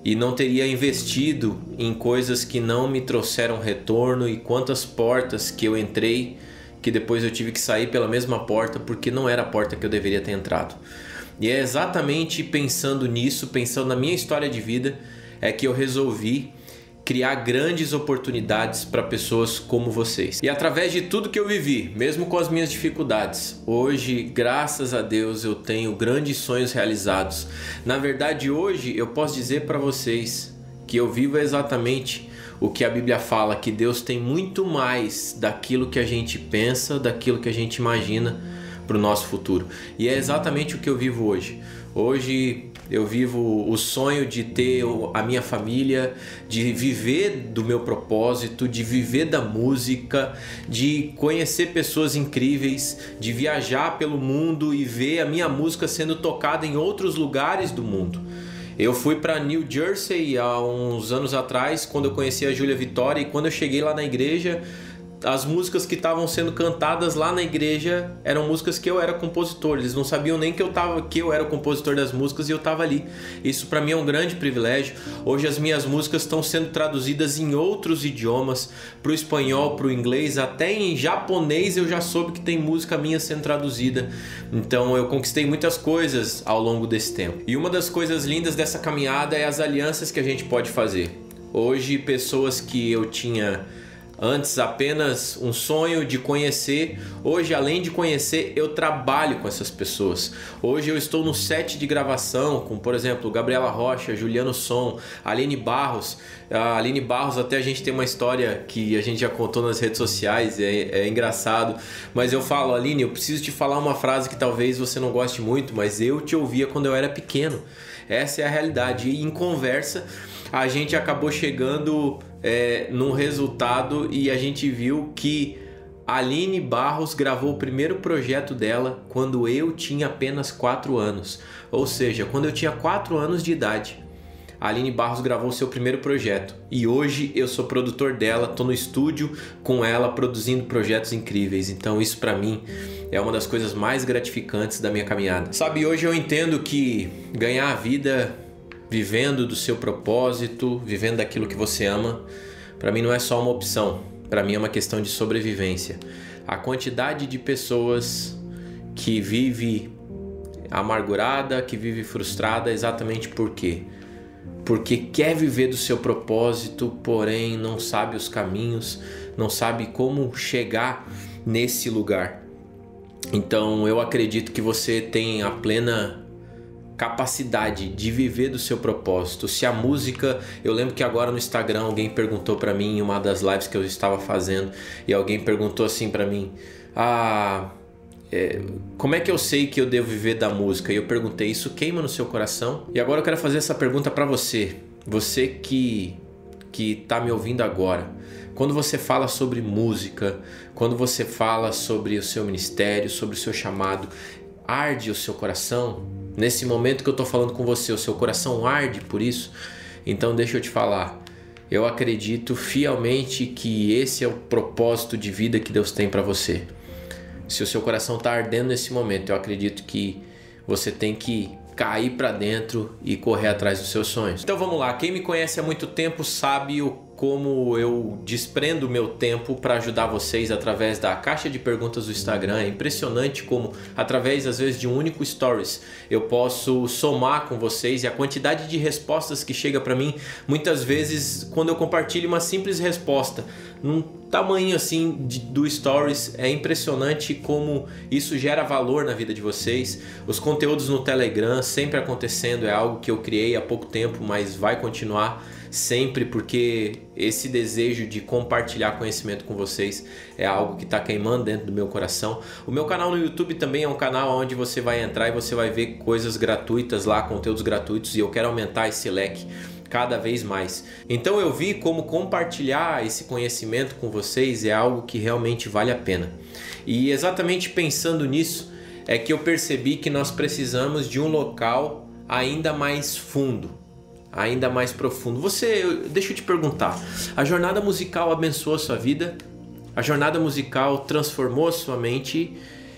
e não teria investido em coisas que não me trouxeram retorno, e quantas portas que eu entrei que depois eu tive que sair pela mesma porta porque não era a porta que eu deveria ter entrado. E é exatamente pensando nisso, pensando na minha história de vida, é que eu resolvi criar grandes oportunidades para pessoas como vocês. E através de tudo que eu vivi, mesmo com as minhas dificuldades, hoje, graças a Deus, eu tenho grandes sonhos realizados. Na verdade, hoje eu posso dizer para vocês que eu vivo exatamente o que a Bíblia fala, que Deus tem muito mais daquilo que a gente pensa, daquilo que a gente imagina para o nosso futuro. E é exatamente o que eu vivo hoje. Hoje eu vivo o sonho de ter a minha família, de viver do meu propósito, de viver da música, de conhecer pessoas incríveis, de viajar pelo mundo e ver a minha música sendo tocada em outros lugares do mundo. Eu fui para New Jersey há uns anos atrás, quando eu conheci a Júlia Vitória, e quando eu cheguei lá na igreja, as músicas que estavam sendo cantadas lá na igreja eram músicas que eu era compositor. Eles não sabiam nem que eu era o compositor das músicas e eu estava ali. Isso para mim é um grande privilégio. Hoje as minhas músicas estão sendo traduzidas em outros idiomas, para o espanhol, para o inglês, até em japonês eu já soube que tem música minha sendo traduzida. Então eu conquistei muitas coisas ao longo desse tempo. E uma das coisas lindas dessa caminhada é as alianças que a gente pode fazer. Hoje, pessoas que eu tinha antes apenas um sonho de conhecer, hoje, além de conhecer, eu trabalho com essas pessoas. Hoje eu estou no set de gravação com, por exemplo, Gabriela Rocha, Juliano Som, Aline Barros. A Aline Barros, até a gente tem uma história que a gente já contou nas redes sociais, é engraçado, mas eu falo: Aline, eu preciso te falar uma frase que talvez você não goste muito, mas eu te ouvia quando eu era pequeno. Essa é a realidade. E em conversa, a gente acabou chegando num resultado e a gente viu que a Aline Barros gravou o primeiro projeto dela quando eu tinha apenas 4 anos. Ou seja, quando eu tinha 4 anos de idade, a Aline Barros gravou seu primeiro projeto. E hoje eu sou produtor dela, tô no estúdio com ela produzindo projetos incríveis. Então isso pra mim é uma das coisas mais gratificantes da minha caminhada. Sabe, hoje eu entendo que ganhar a vida vivendo do seu propósito, vivendo daquilo que você ama, pra mim não é só uma opção. Para mim é uma questão de sobrevivência. A quantidade de pessoas que vive amargurada, que vive frustrada, exatamente por quê? Porque quer viver do seu propósito, porém não sabe os caminhos, não sabe como chegar nesse lugar. Então eu acredito que você tem a plena capacidade de viver do seu propósito. Se a música, eu lembro que agora no Instagram alguém perguntou para mim em uma das lives que eu estava fazendo, e alguém perguntou assim para mim: como é que eu sei que eu devo viver da música? E eu perguntei: isso queima no seu coração? E agora eu quero fazer essa pergunta para você que tá me ouvindo agora. Quando você fala sobre música, quando você fala sobre o seu ministério, sobre o seu chamado, arde o seu coração? Nesse momento que eu tô falando com você, o seu coração arde por isso? Então deixa eu te falar, eu acredito fielmente que esse é o propósito de vida que Deus tem para você. Se o seu coração tá ardendo nesse momento, eu acredito que você tem que cair para dentro e correr atrás dos seus sonhos. Então vamos lá, quem me conhece há muito tempo sabe como eu desprendo o meu tempo para ajudar vocês através da caixa de perguntas do Instagram. É impressionante como através às vezes de um único stories eu posso somar com vocês, e a quantidade de respostas que chega para mim, muitas vezes quando eu compartilho uma simples resposta num tamanho assim do stories, é impressionante como isso gera valor na vida de vocês. Os conteúdos no Telegram sempre acontecendo, é algo que eu criei há pouco tempo, mas vai continuar sempre, porque esse desejo de compartilhar conhecimento com vocês é algo que está queimando dentro do meu coração. O meu canal no YouTube também é um canal onde você vai entrar e você vai ver coisas gratuitas lá, conteúdos gratuitos, e eu quero aumentar esse leque cada vez mais. Então eu vi como compartilhar esse conhecimento com vocês é algo que realmente vale a pena. E exatamente pensando nisso é que eu percebi que nós precisamos de um local ainda mais fundo, ainda mais profundo. Deixa eu te perguntar, a jornada musical abençoou a sua vida? A jornada musical transformou a sua mente?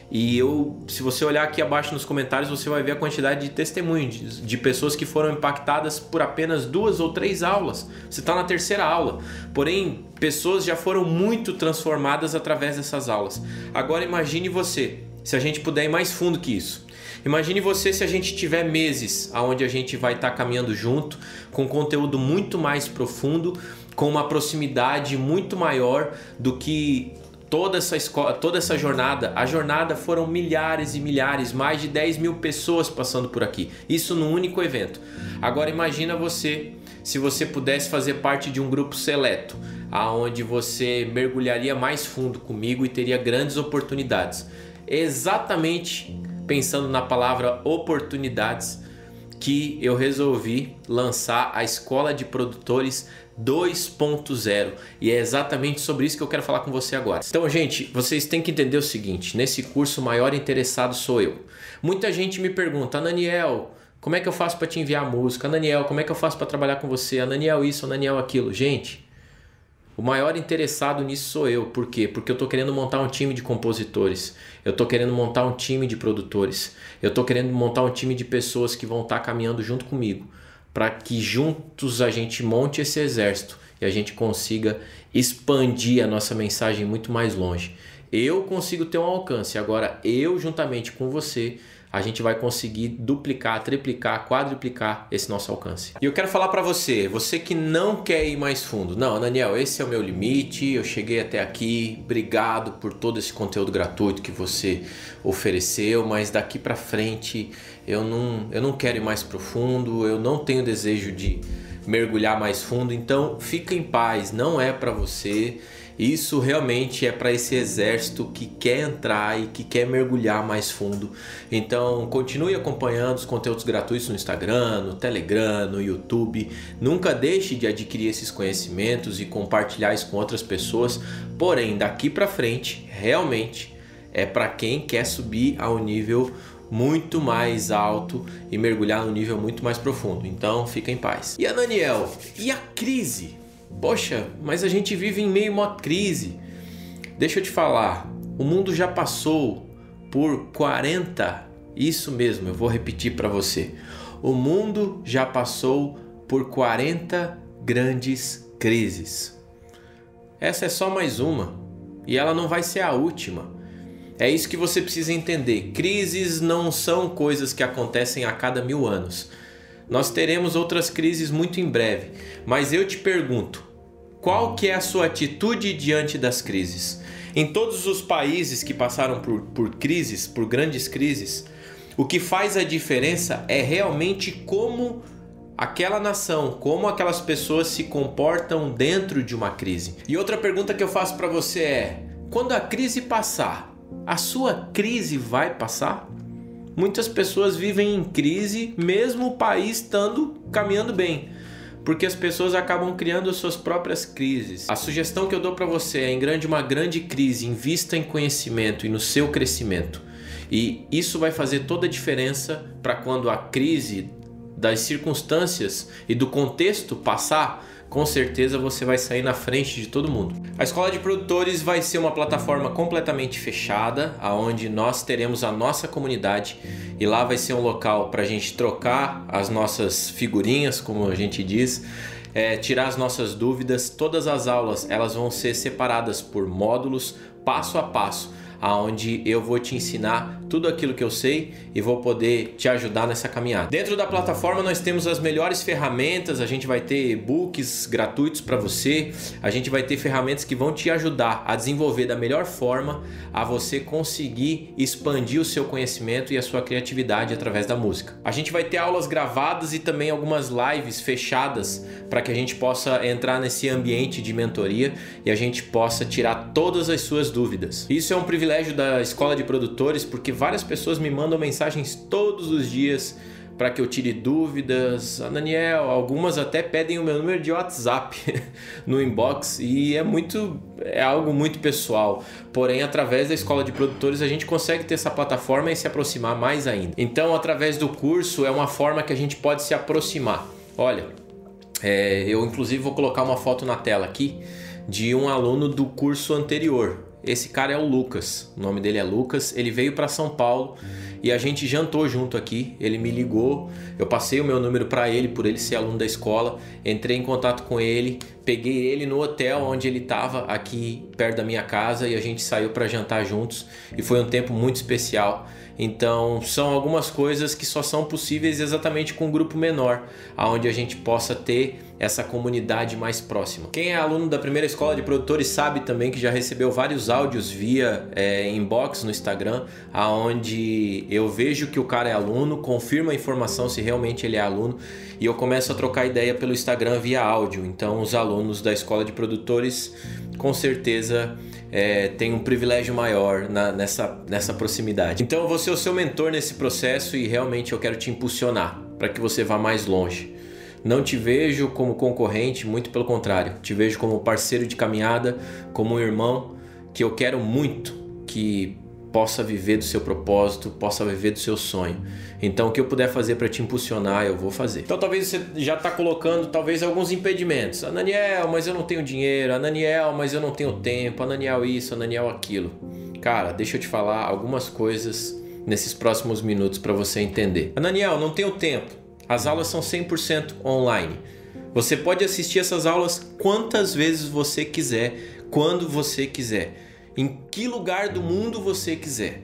E se você olhar aqui abaixo nos comentários, você vai ver a quantidade de testemunhos de pessoas que foram impactadas por apenas 2 ou 3 aulas. Você está na 3ª aula, porém pessoas já foram muito transformadas através dessas aulas. Agora imagine você, se a gente puder ir mais fundo que isso. Imagine você se a gente tiver meses onde a gente vai estar caminhando junto, com conteúdo muito mais profundo, com uma proximidade muito maior do que toda essa jornada. A jornada foram milhares e milhares, mais de 10 mil pessoas passando por aqui. Isso num único evento. Agora imagina você, se você pudesse fazer parte de um grupo seleto, aonde você mergulharia mais fundo comigo e teria grandes oportunidades. Exatamente pensando na palavra oportunidades, que eu resolvi lançar a Escola de Produtores 2.0, e é exatamente sobre isso que eu quero falar com você agora. Então, gente, vocês têm que entender o seguinte: nesse curso o maior interessado sou eu. Muita gente me pergunta: Ananiel, como é que eu faço para te enviar música? Ananiel, como é que eu faço para trabalhar com você? Ananiel isso, Ananiel aquilo. Gente, o maior interessado nisso sou eu. Por quê? Porque eu estou querendo montar um time de compositores, eu estou querendo montar um time de produtores, eu estou querendo montar um time de pessoas que vão estar caminhando junto comigo, para que juntos a gente monte esse exército e a gente consiga expandir a nossa mensagem muito mais longe. Eu consigo ter um alcance, agora eu juntamente com você, a gente vai conseguir duplicar, triplicar, quadruplicar esse nosso alcance. E eu quero falar para você que não quer ir mais fundo. Não, Daniel, esse é o meu limite, eu cheguei até aqui, obrigado por todo esse conteúdo gratuito que você ofereceu, mas daqui para frente eu não quero ir mais profundo, eu não tenho desejo de mergulhar mais fundo, então fica em paz, não é para você. Isso realmente é para esse exército que quer entrar e que quer mergulhar mais fundo. Então continue acompanhando os conteúdos gratuitos no Instagram, no Telegram, no YouTube. Nunca deixe de adquirir esses conhecimentos e compartilhar isso com outras pessoas. Porém, daqui para frente, realmente é para quem quer subir ao nível muito mais alto e mergulhar no nível muito mais profundo. Então fica em paz. E Ananiel, e a crise? Poxa, mas a gente vive em meio a uma crise. Deixa eu te falar, o mundo já passou por 40, isso mesmo, eu vou repetir para você. O mundo já passou por 40 grandes crises. Essa é só mais uma e ela não vai ser a última. É isso que você precisa entender. Crises não são coisas que acontecem a cada 1000 anos. Nós teremos outras crises muito em breve, mas eu te pergunto, qual que é a sua atitude diante das crises? Em todos os países que passaram por crises, por grandes crises, o que faz a diferença é realmente como aquela nação, como aquelas pessoas se comportam dentro de uma crise. E outra pergunta que eu faço para você é, quando a crise passar, a sua crise vai passar? Muitas pessoas vivem em crise, mesmo o país estando caminhando bem, porque as pessoas acabam criando as suas próprias crises. A sugestão que eu dou para você é, uma grande crise, invista em conhecimento e no seu crescimento. E isso vai fazer toda a diferença para quando a crise das circunstâncias e do contexto passar, com certeza você vai sair na frente de todo mundo. A Escola de Produtores vai ser uma plataforma completamente fechada, onde nós teremos a nossa comunidade e lá vai ser um local para a gente trocar as nossas figurinhas, como a gente diz, tirar as nossas dúvidas. Todas as aulas elas vão ser separadas por módulos, passo a passo, onde eu vou te ensinar tudo aquilo que eu sei e vou poder te ajudar nessa caminhada. Dentro da plataforma nós temos as melhores ferramentas, a gente vai ter e-books gratuitos para você, a gente vai ter ferramentas que vão te ajudar a desenvolver da melhor forma, a você conseguir expandir o seu conhecimento e a sua criatividade através da música. A gente vai ter aulas gravadas e também algumas lives fechadas para que a gente possa entrar nesse ambiente de mentoria e a gente possa tirar todas as suas dúvidas. Isso é um privilégio da Escola de Produtores, porque várias pessoas me mandam mensagens todos os dias para que eu tire dúvidas. Daniel, algumas até pedem o meu número de WhatsApp no inbox e é algo muito pessoal. Porém, através da Escola de Produtores a gente consegue ter essa plataforma e se aproximar mais ainda. Então, através do curso é uma forma que a gente pode se aproximar. Olha, eu inclusive vou colocar uma foto na tela aqui de um aluno do curso anterior. Esse cara é o Lucas, o nome dele é Lucas, ele veio para São Paulo e a gente jantou junto aqui, ele me ligou, eu passei o meu número para ele, por ele ser aluno da escola, entrei em contato com ele, peguei ele no hotel onde ele estava aqui perto da minha casa e a gente saiu para jantar juntos e foi um tempo muito especial. Então são algumas coisas que só são possíveis exatamente com um grupo menor, onde a gente possa ter essa comunidade mais próxima. Quem é aluno da primeira Escola de Produtores sabe também que já recebeu vários áudios via inbox no Instagram, onde eu vejo que o cara é aluno, confirmo a informação se realmente ele é aluno e eu começo a trocar ideia pelo Instagram via áudio. Então os alunos da Escola de Produtores com certeza tem um privilégio maior nessa proximidade. Então eu vou ser o seu mentor nesse processo e realmente eu quero te impulsionar para que você vá mais longe. Não te vejo como concorrente, muito pelo contrário. Te vejo como parceiro de caminhada, como um irmão que eu quero muito que possa viver do seu propósito, possa viver do seu sonho. Então o que eu puder fazer para te impulsionar, eu vou fazer. Então talvez você já está colocando talvez alguns impedimentos. Ananiel, mas eu não tenho dinheiro. Ananiel, mas eu não tenho tempo. Ananiel isso, Ananiel aquilo. Cara, deixa eu te falar algumas coisas nesses próximos minutos para você entender. Ananiel, não tenho tempo. As aulas são 100% online. Você pode assistir essas aulas quantas vezes você quiser, quando você quiser, em que lugar do mundo você quiser.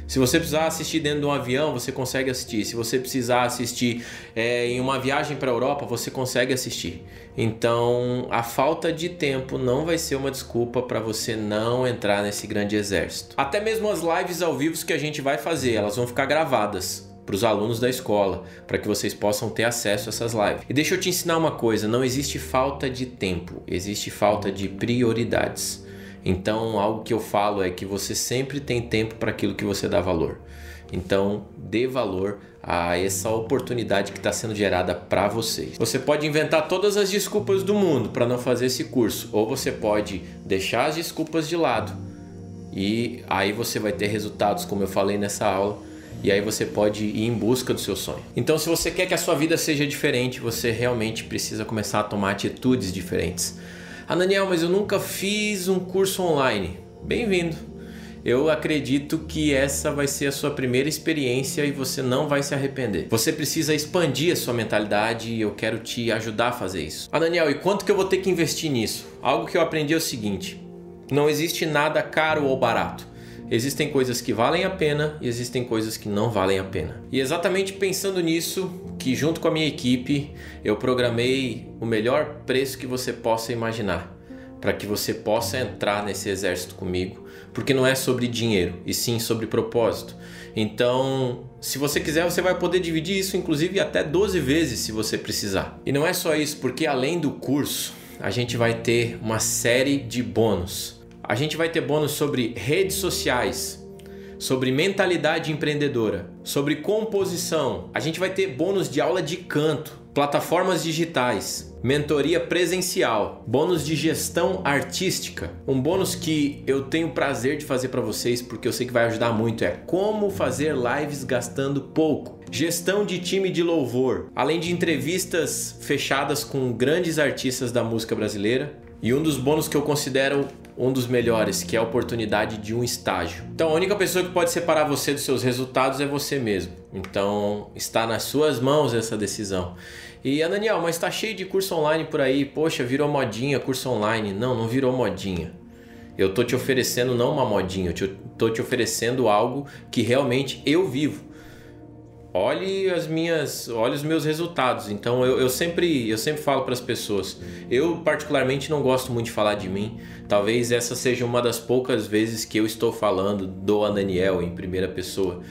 Se você precisar assistir dentro de um avião, você consegue assistir. Se você precisar assistir em uma viagem para a Europa, você consegue assistir. Então, a falta de tempo não vai ser uma desculpa para você não entrar nesse grande exército. Até mesmo as lives ao vivo que a gente vai fazer, elas vão ficar gravadas para os alunos da escola, para que vocês possam ter acesso a essas lives. E deixa eu te ensinar uma coisa, não existe falta de tempo, existe falta de prioridades. Então, algo que eu falo é que você sempre tem tempo para aquilo que você dá valor. Então, dê valor a essa oportunidade que está sendo gerada para vocês. Você pode inventar todas as desculpas do mundo para não fazer esse curso, ou você pode deixar as desculpas de lado e aí você vai ter resultados, como eu falei nessa aula, e aí você pode ir em busca do seu sonho. Então, se você quer que a sua vida seja diferente, você realmente precisa começar a tomar atitudes diferentes. Ah, Daniel, mas eu nunca fiz um curso online. Bem-vindo! Eu acredito que essa vai ser a sua primeira experiência e você não vai se arrepender. Você precisa expandir a sua mentalidade e eu quero te ajudar a fazer isso. Ah, Daniel, e quanto que eu vou ter que investir nisso? Algo que eu aprendi é o seguinte: não existe nada caro ou barato. Existem coisas que valem a pena e existem coisas que não valem a pena. E exatamente pensando nisso, que junto com a minha equipe, eu programei o melhor preço que você possa imaginar, para que você possa entrar nesse exército comigo, porque não é sobre dinheiro, e sim sobre propósito. Então, se você quiser, você vai poder dividir isso, inclusive até 12 vezes se você precisar. E não é só isso, porque além do curso, a gente vai ter uma série de bônus. A gente vai ter bônus sobre redes sociais, sobre mentalidade empreendedora, sobre composição. A gente vai ter bônus de aula de canto, plataformas digitais, mentoria presencial, bônus de gestão artística. Um bônus que eu tenho prazer de fazer para vocês, porque eu sei que vai ajudar muito, é como fazer lives gastando pouco. Gestão de time de louvor, além de entrevistas fechadas com grandes artistas da música brasileira. E um dos bônus que eu considero um dos melhores, que é a oportunidade de um estágio. Então a única pessoa que pode separar você dos seus resultados é você mesmo. Então está nas suas mãos essa decisão. E Daniel, mas está cheio de curso online por aí. Poxa, virou modinha curso online. Não, não virou modinha. Eu tô te oferecendo não uma modinha, eu tô te oferecendo algo que realmente eu vivo. Olhe os meus resultados. Então eu sempre falo para as pessoas. Eu particularmente não gosto muito de falar de mim. Talvez essa seja uma das poucas vezes que eu estou falando do Daniel em primeira pessoa.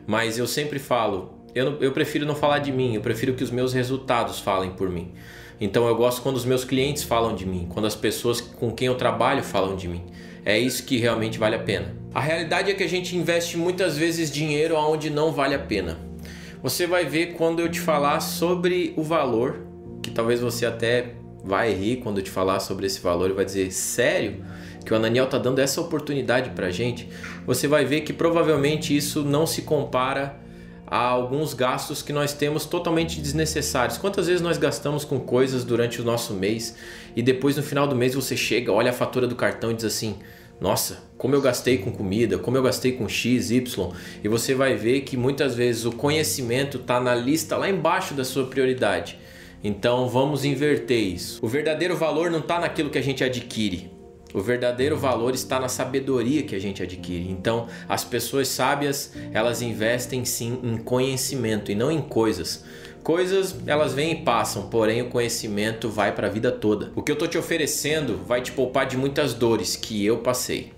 Mas eu sempre falo, eu prefiro não falar de mim. Eu prefiro que os meus resultados falem por mim. Então eu gosto quando os meus clientes falam de mim, quando as pessoas com quem eu trabalho falam de mim. É isso que realmente vale a pena. A realidade é que a gente investe muitas vezes dinheiro onde não vale a pena. Você vai ver quando eu te falar sobre o valor, que talvez você até vai rir quando eu te falar sobre esse valor e vai dizer, sério? Que o Ananiel tá dando essa oportunidade pra gente? Você vai ver que provavelmente isso não se compara a alguns gastos que nós temos totalmente desnecessários. Quantas vezes nós gastamos com coisas durante o nosso mês e depois no final do mês você chega, olha a fatura do cartão e diz assim, nossa, como eu gastei com comida, como eu gastei com X, Y, e você vai ver que muitas vezes o conhecimento está na lista lá embaixo da sua prioridade. Então vamos inverter isso. O verdadeiro valor não está naquilo que a gente adquire. O verdadeiro valor está na sabedoria que a gente adquire. Então as pessoas sábias, elas investem sim em conhecimento e não em coisas. Coisas, elas vêm e passam, porém o conhecimento vai para a vida toda. O que eu tô te oferecendo vai te poupar de muitas dores que eu passei.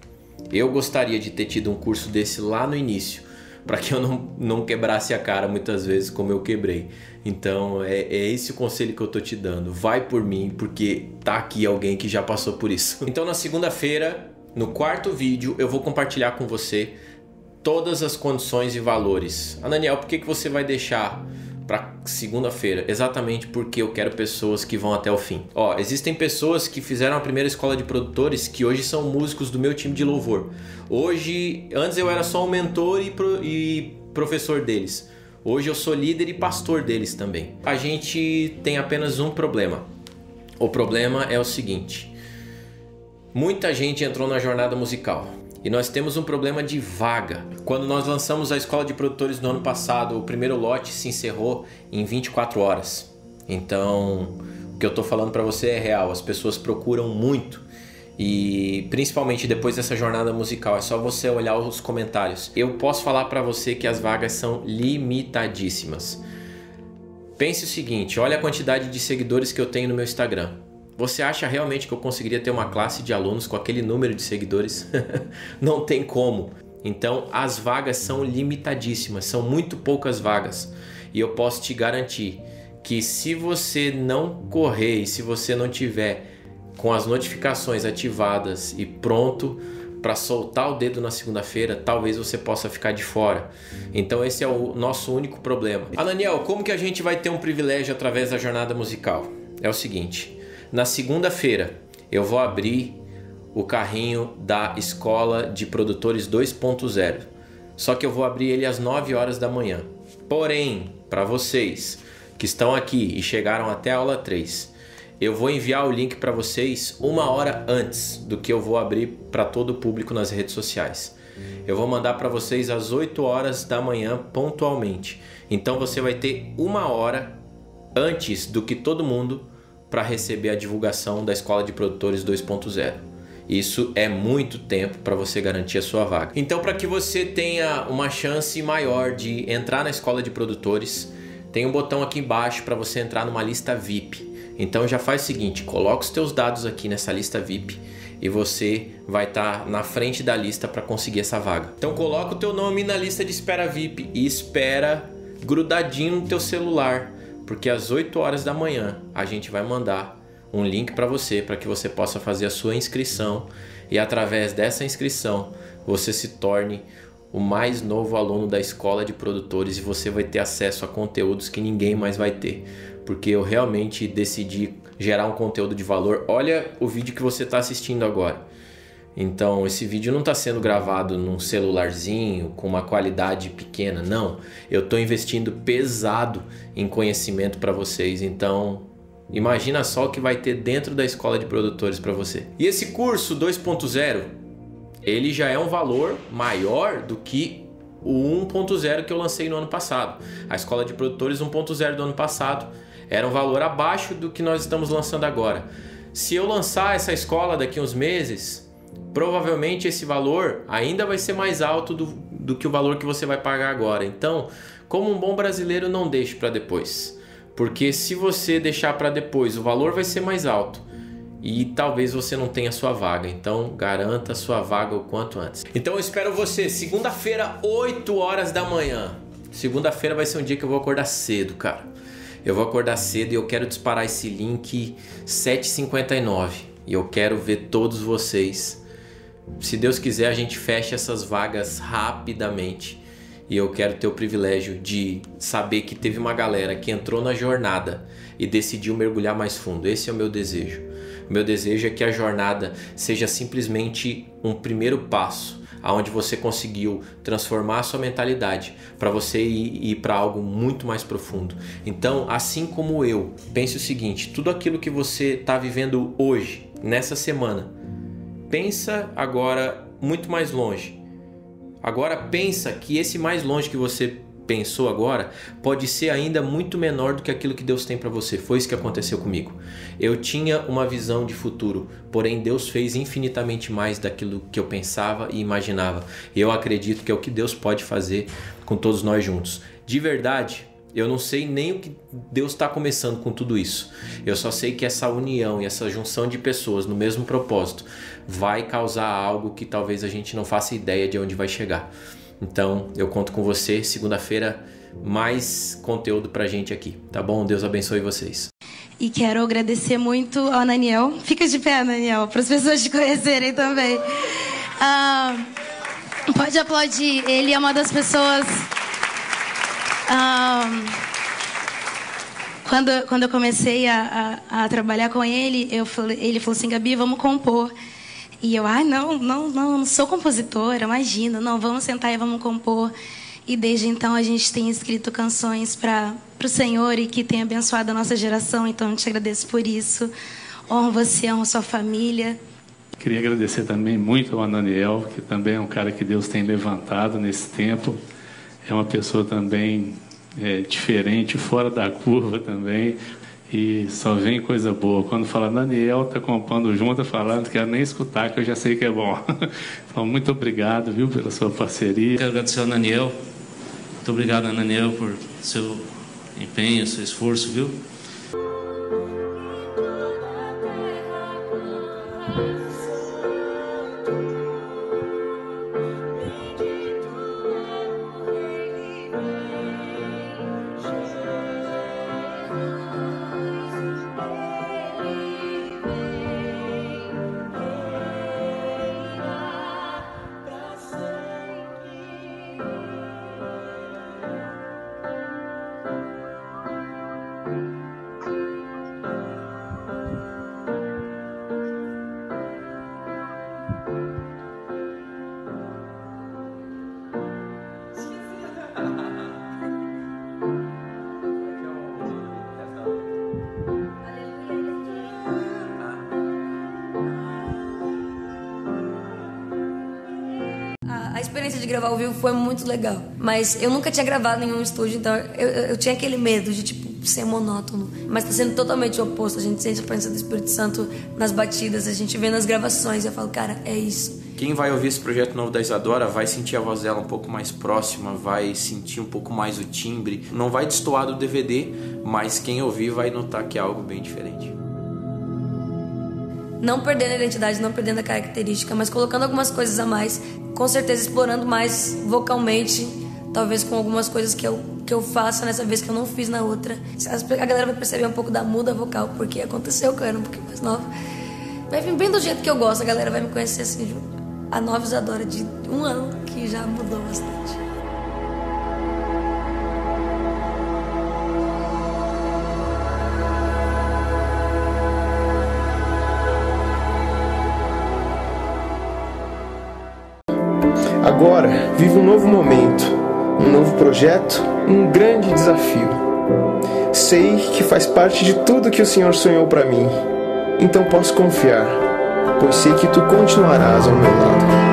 Eu gostaria de ter tido um curso desse lá no início, para que eu não quebrasse a cara muitas vezes como eu quebrei. Então é esse o conselho que eu tô te dando. Vai por mim, porque tá aqui alguém que já passou por isso. Então na segunda-feira, no quarto vídeo, eu vou compartilhar com você todas as condições e valores. Daniel, por que você vai deixar para segunda-feira? Exatamente porque eu quero pessoas que vão até o fim. Existem pessoas que fizeram a primeira escola de produtores que hoje são músicos do meu time de louvor. Antes eu era só um mentor e professor deles. Hoje eu sou líder e pastor deles também. A gente tem apenas um problema. O problema é o seguinte: muita gente entrou na jornada musical. E nós temos um problema de vaga. Quando nós lançamos a escola de produtores no ano passado, o primeiro lote se encerrou em 24 horas. Então, o que eu estou falando para você é real. As pessoas procuram muito. E principalmente depois dessa jornada musical, é só você olhar os comentários. Eu posso falar para você que as vagas são limitadíssimas. Pense o seguinte, olha a quantidade de seguidores que eu tenho no meu Instagram. Você acha realmente que eu conseguiria ter uma classe de alunos com aquele número de seguidores? Não tem como. Então as vagas são limitadíssimas, são muito poucas vagas. E eu posso te garantir que se você não correr e se você não tiver com as notificações ativadas e pronto para soltar o dedo na segunda-feira, talvez você possa ficar de fora. Então esse é o nosso único problema. Ananiel, como que a gente vai ter um privilégio através da jornada musical? É o seguinte, na segunda-feira eu vou abrir o carrinho da Escola de Produtores 2.0. Só que eu vou abrir ele às 9 horas da manhã. Porém, para vocês que estão aqui e chegaram até a aula 3, eu vou enviar o link para vocês 1 hora antes do que eu vou abrir para todo o público nas redes sociais. Eu vou mandar para vocês às 8 horas da manhã pontualmente. Então você vai ter 1 hora antes do que todo mundo para receber a divulgação da Escola de Produtores 2.0. Isso é muito tempo para você garantir a sua vaga. Então, para que você tenha uma chance maior de entrar na Escola de Produtores, tem um botão aqui embaixo para você entrar numa lista VIP. Então já faz o seguinte, coloca os teus dados aqui nessa lista VIP e você vai estar na frente da lista para conseguir essa vaga. Então coloca o teu nome na lista de espera VIP e espera grudadinho no teu celular, porque às 8 horas da manhã a gente vai mandar um link para você para que você possa fazer a sua inscrição e através dessa inscrição você se torne o mais novo aluno da Escola de Produtores e você vai ter acesso a conteúdos que ninguém mais vai ter, porque eu realmente decidi gerar um conteúdo de valor. Olha o vídeo que você está assistindo agora. Então esse vídeo não está sendo gravado num celularzinho com uma qualidade pequena, não. Eu estou investindo pesado em conhecimento para vocês, então imagina só o que vai ter dentro da Escola de Produtores para você. E esse curso 2.0, ele já é um valor maior do que o 1.0 que eu lancei no ano passado. A Escola de Produtores 1.0 do ano passado era um valor abaixo do que nós estamos lançando agora. Se eu lançar essa escola daqui a uns meses, provavelmente esse valor ainda vai ser mais alto do que o valor que você vai pagar agora. Então, como um bom brasileiro, não deixe para depois. Porque se você deixar para depois, o valor vai ser mais alto e talvez você não tenha sua vaga. Então garanta a sua vaga o quanto antes. Então eu espero você segunda-feira, 8 horas da manhã. Segunda-feira vai ser um dia que eu vou acordar cedo, cara. Eu vou acordar cedo e eu quero disparar esse link 7h59. E eu quero ver todos vocês. Se Deus quiser, a gente fecha essas vagas rapidamente. E eu quero ter o privilégio de saber que teve uma galera que entrou na jornada e decidiu mergulhar mais fundo. Esse é o meu desejo. O meu desejo é que a jornada seja simplesmente um primeiro passo, onde você conseguiu transformar a sua mentalidade para você ir para algo muito mais profundo. Então, assim como eu, pense o seguinte, tudo aquilo que você está vivendo hoje, nessa semana, pensa agora muito mais longe. Agora pensa que esse mais longe que você pensou agora pode ser ainda muito menor do que aquilo que Deus tem para você. Foi isso que aconteceu comigo. Eu tinha uma visão de futuro, porém Deus fez infinitamente mais daquilo que eu pensava e imaginava. E eu acredito que é o que Deus pode fazer com todos nós juntos. De verdade, eu não sei nem o que Deus está começando com tudo isso. Eu só sei que essa união e essa junção de pessoas no mesmo propósito vai causar algo que talvez a gente não faça ideia de onde vai chegar. Então, eu conto com você. Segunda-feira, mais conteúdo pra gente aqui, tá bom? Deus abençoe vocês. E quero agradecer muito ao Ananiel. Fica de pé, Ananiel, para as pessoas te conhecerem também. Pode aplaudir. Ele é uma das pessoas... Quando eu comecei a trabalhar com ele, ele falou assim, Gabi, vamos compor. E eu, não sou compositora, imagina, não, vamos sentar e vamos compor. E desde então a gente tem escrito canções para o Senhor e que tem abençoado a nossa geração, então eu te agradeço por isso. Honro você, honro sua família. Queria agradecer também muito ao Ananiel, que também é um cara que Deus tem levantado nesse tempo. É uma pessoa também diferente, fora da curva também. E só vem coisa boa. Quando fala Daniel, tá compondo junto, falando, não quero nem escutar, que eu já sei que é bom. Então, muito obrigado, viu, pela sua parceria. Quero agradecer ao Daniel. Muito obrigado, Daniel, por seu empenho, seu esforço, viu? experiência de gravar ao vivo foi muito legal, mas eu nunca tinha gravado em um estúdio, então eu tinha aquele medo de, tipo, ser monótono. Mas tá sendo totalmente o oposto. A gente sente a presença do Espírito Santo nas batidas, a gente vê nas gravações e eu falo, cara, é isso. Quem vai ouvir esse projeto novo da Isadora vai sentir a voz dela um pouco mais próxima, vai sentir um pouco mais o timbre. Não vai destoar do DVD, mas quem ouvir vai notar que é algo bem diferente. Não perdendo a identidade, não perdendo a característica, mas colocando algumas coisas a mais, com certeza explorando mais vocalmente, talvez com algumas coisas que eu faço nessa vez que eu não fiz na outra. A galera vai perceber um pouco da muda vocal, porque aconteceu, que eu era um pouquinho mais nova. Vai vir bem do jeito que eu gosto, a galera vai me conhecer assim, a nova Isadora de 1 ano, que já mudou bastante. Agora vivo um novo momento, um novo projeto, um grande desafio. Sei que faz parte de tudo que o Senhor sonhou para mim, então posso confiar, pois sei que tu continuarás ao meu lado.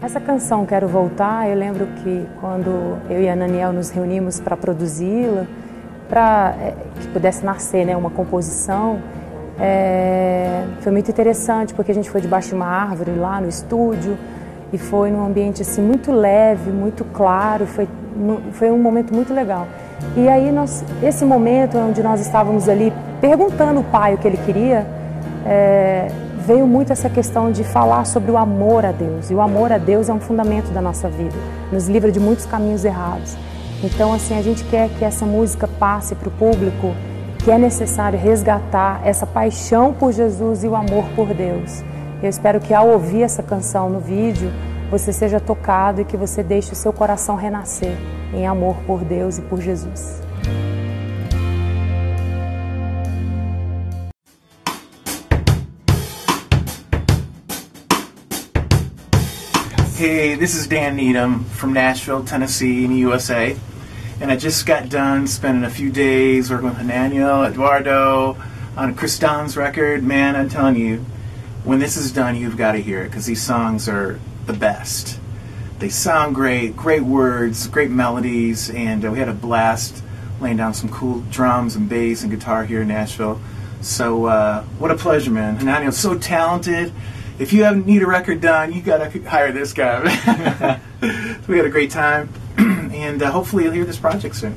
Essa canção, Quero Voltar, eu lembro que quando eu e a Ananiel nos reunimos para produzi-la, para que pudesse nascer, né, uma composição, foi muito interessante, porque a gente foi debaixo de uma árvore lá no estúdio e foi num ambiente assim, muito leve, muito claro, foi um momento muito legal. E aí, esse momento onde nós estávamos ali perguntando ao Pai o que Ele queria, veio muito essa questão de falar sobre o amor a Deus. E o amor a Deus é um fundamento da nossa vida, nos livra de muitos caminhos errados. Então, assim, a gente quer que essa música passe para o público que é necessário resgatar essa paixão por Jesus e o amor por Deus. Eu espero que ao ouvir essa canção no vídeo, você seja tocado e que você deixe o seu coração renascer em amor por Deus e por Jesus. Hey, this is Dan Needham from Nashville, Tennessee in the USA. And I just got done spending a few days working with Hananiel, Eduardo, on a Chris Don's record. Man, I'm telling you, when this is done, you've got to hear it, because these songs are the best. They sound great, great words, great melodies, and we had a blast laying down some cool drums and bass and guitar here in Nashville. So what a pleasure, man. Hananiel's so talented. If you need a record done, you gotta hire this guy. We had a great time, and hopefully you'll hear this project soon.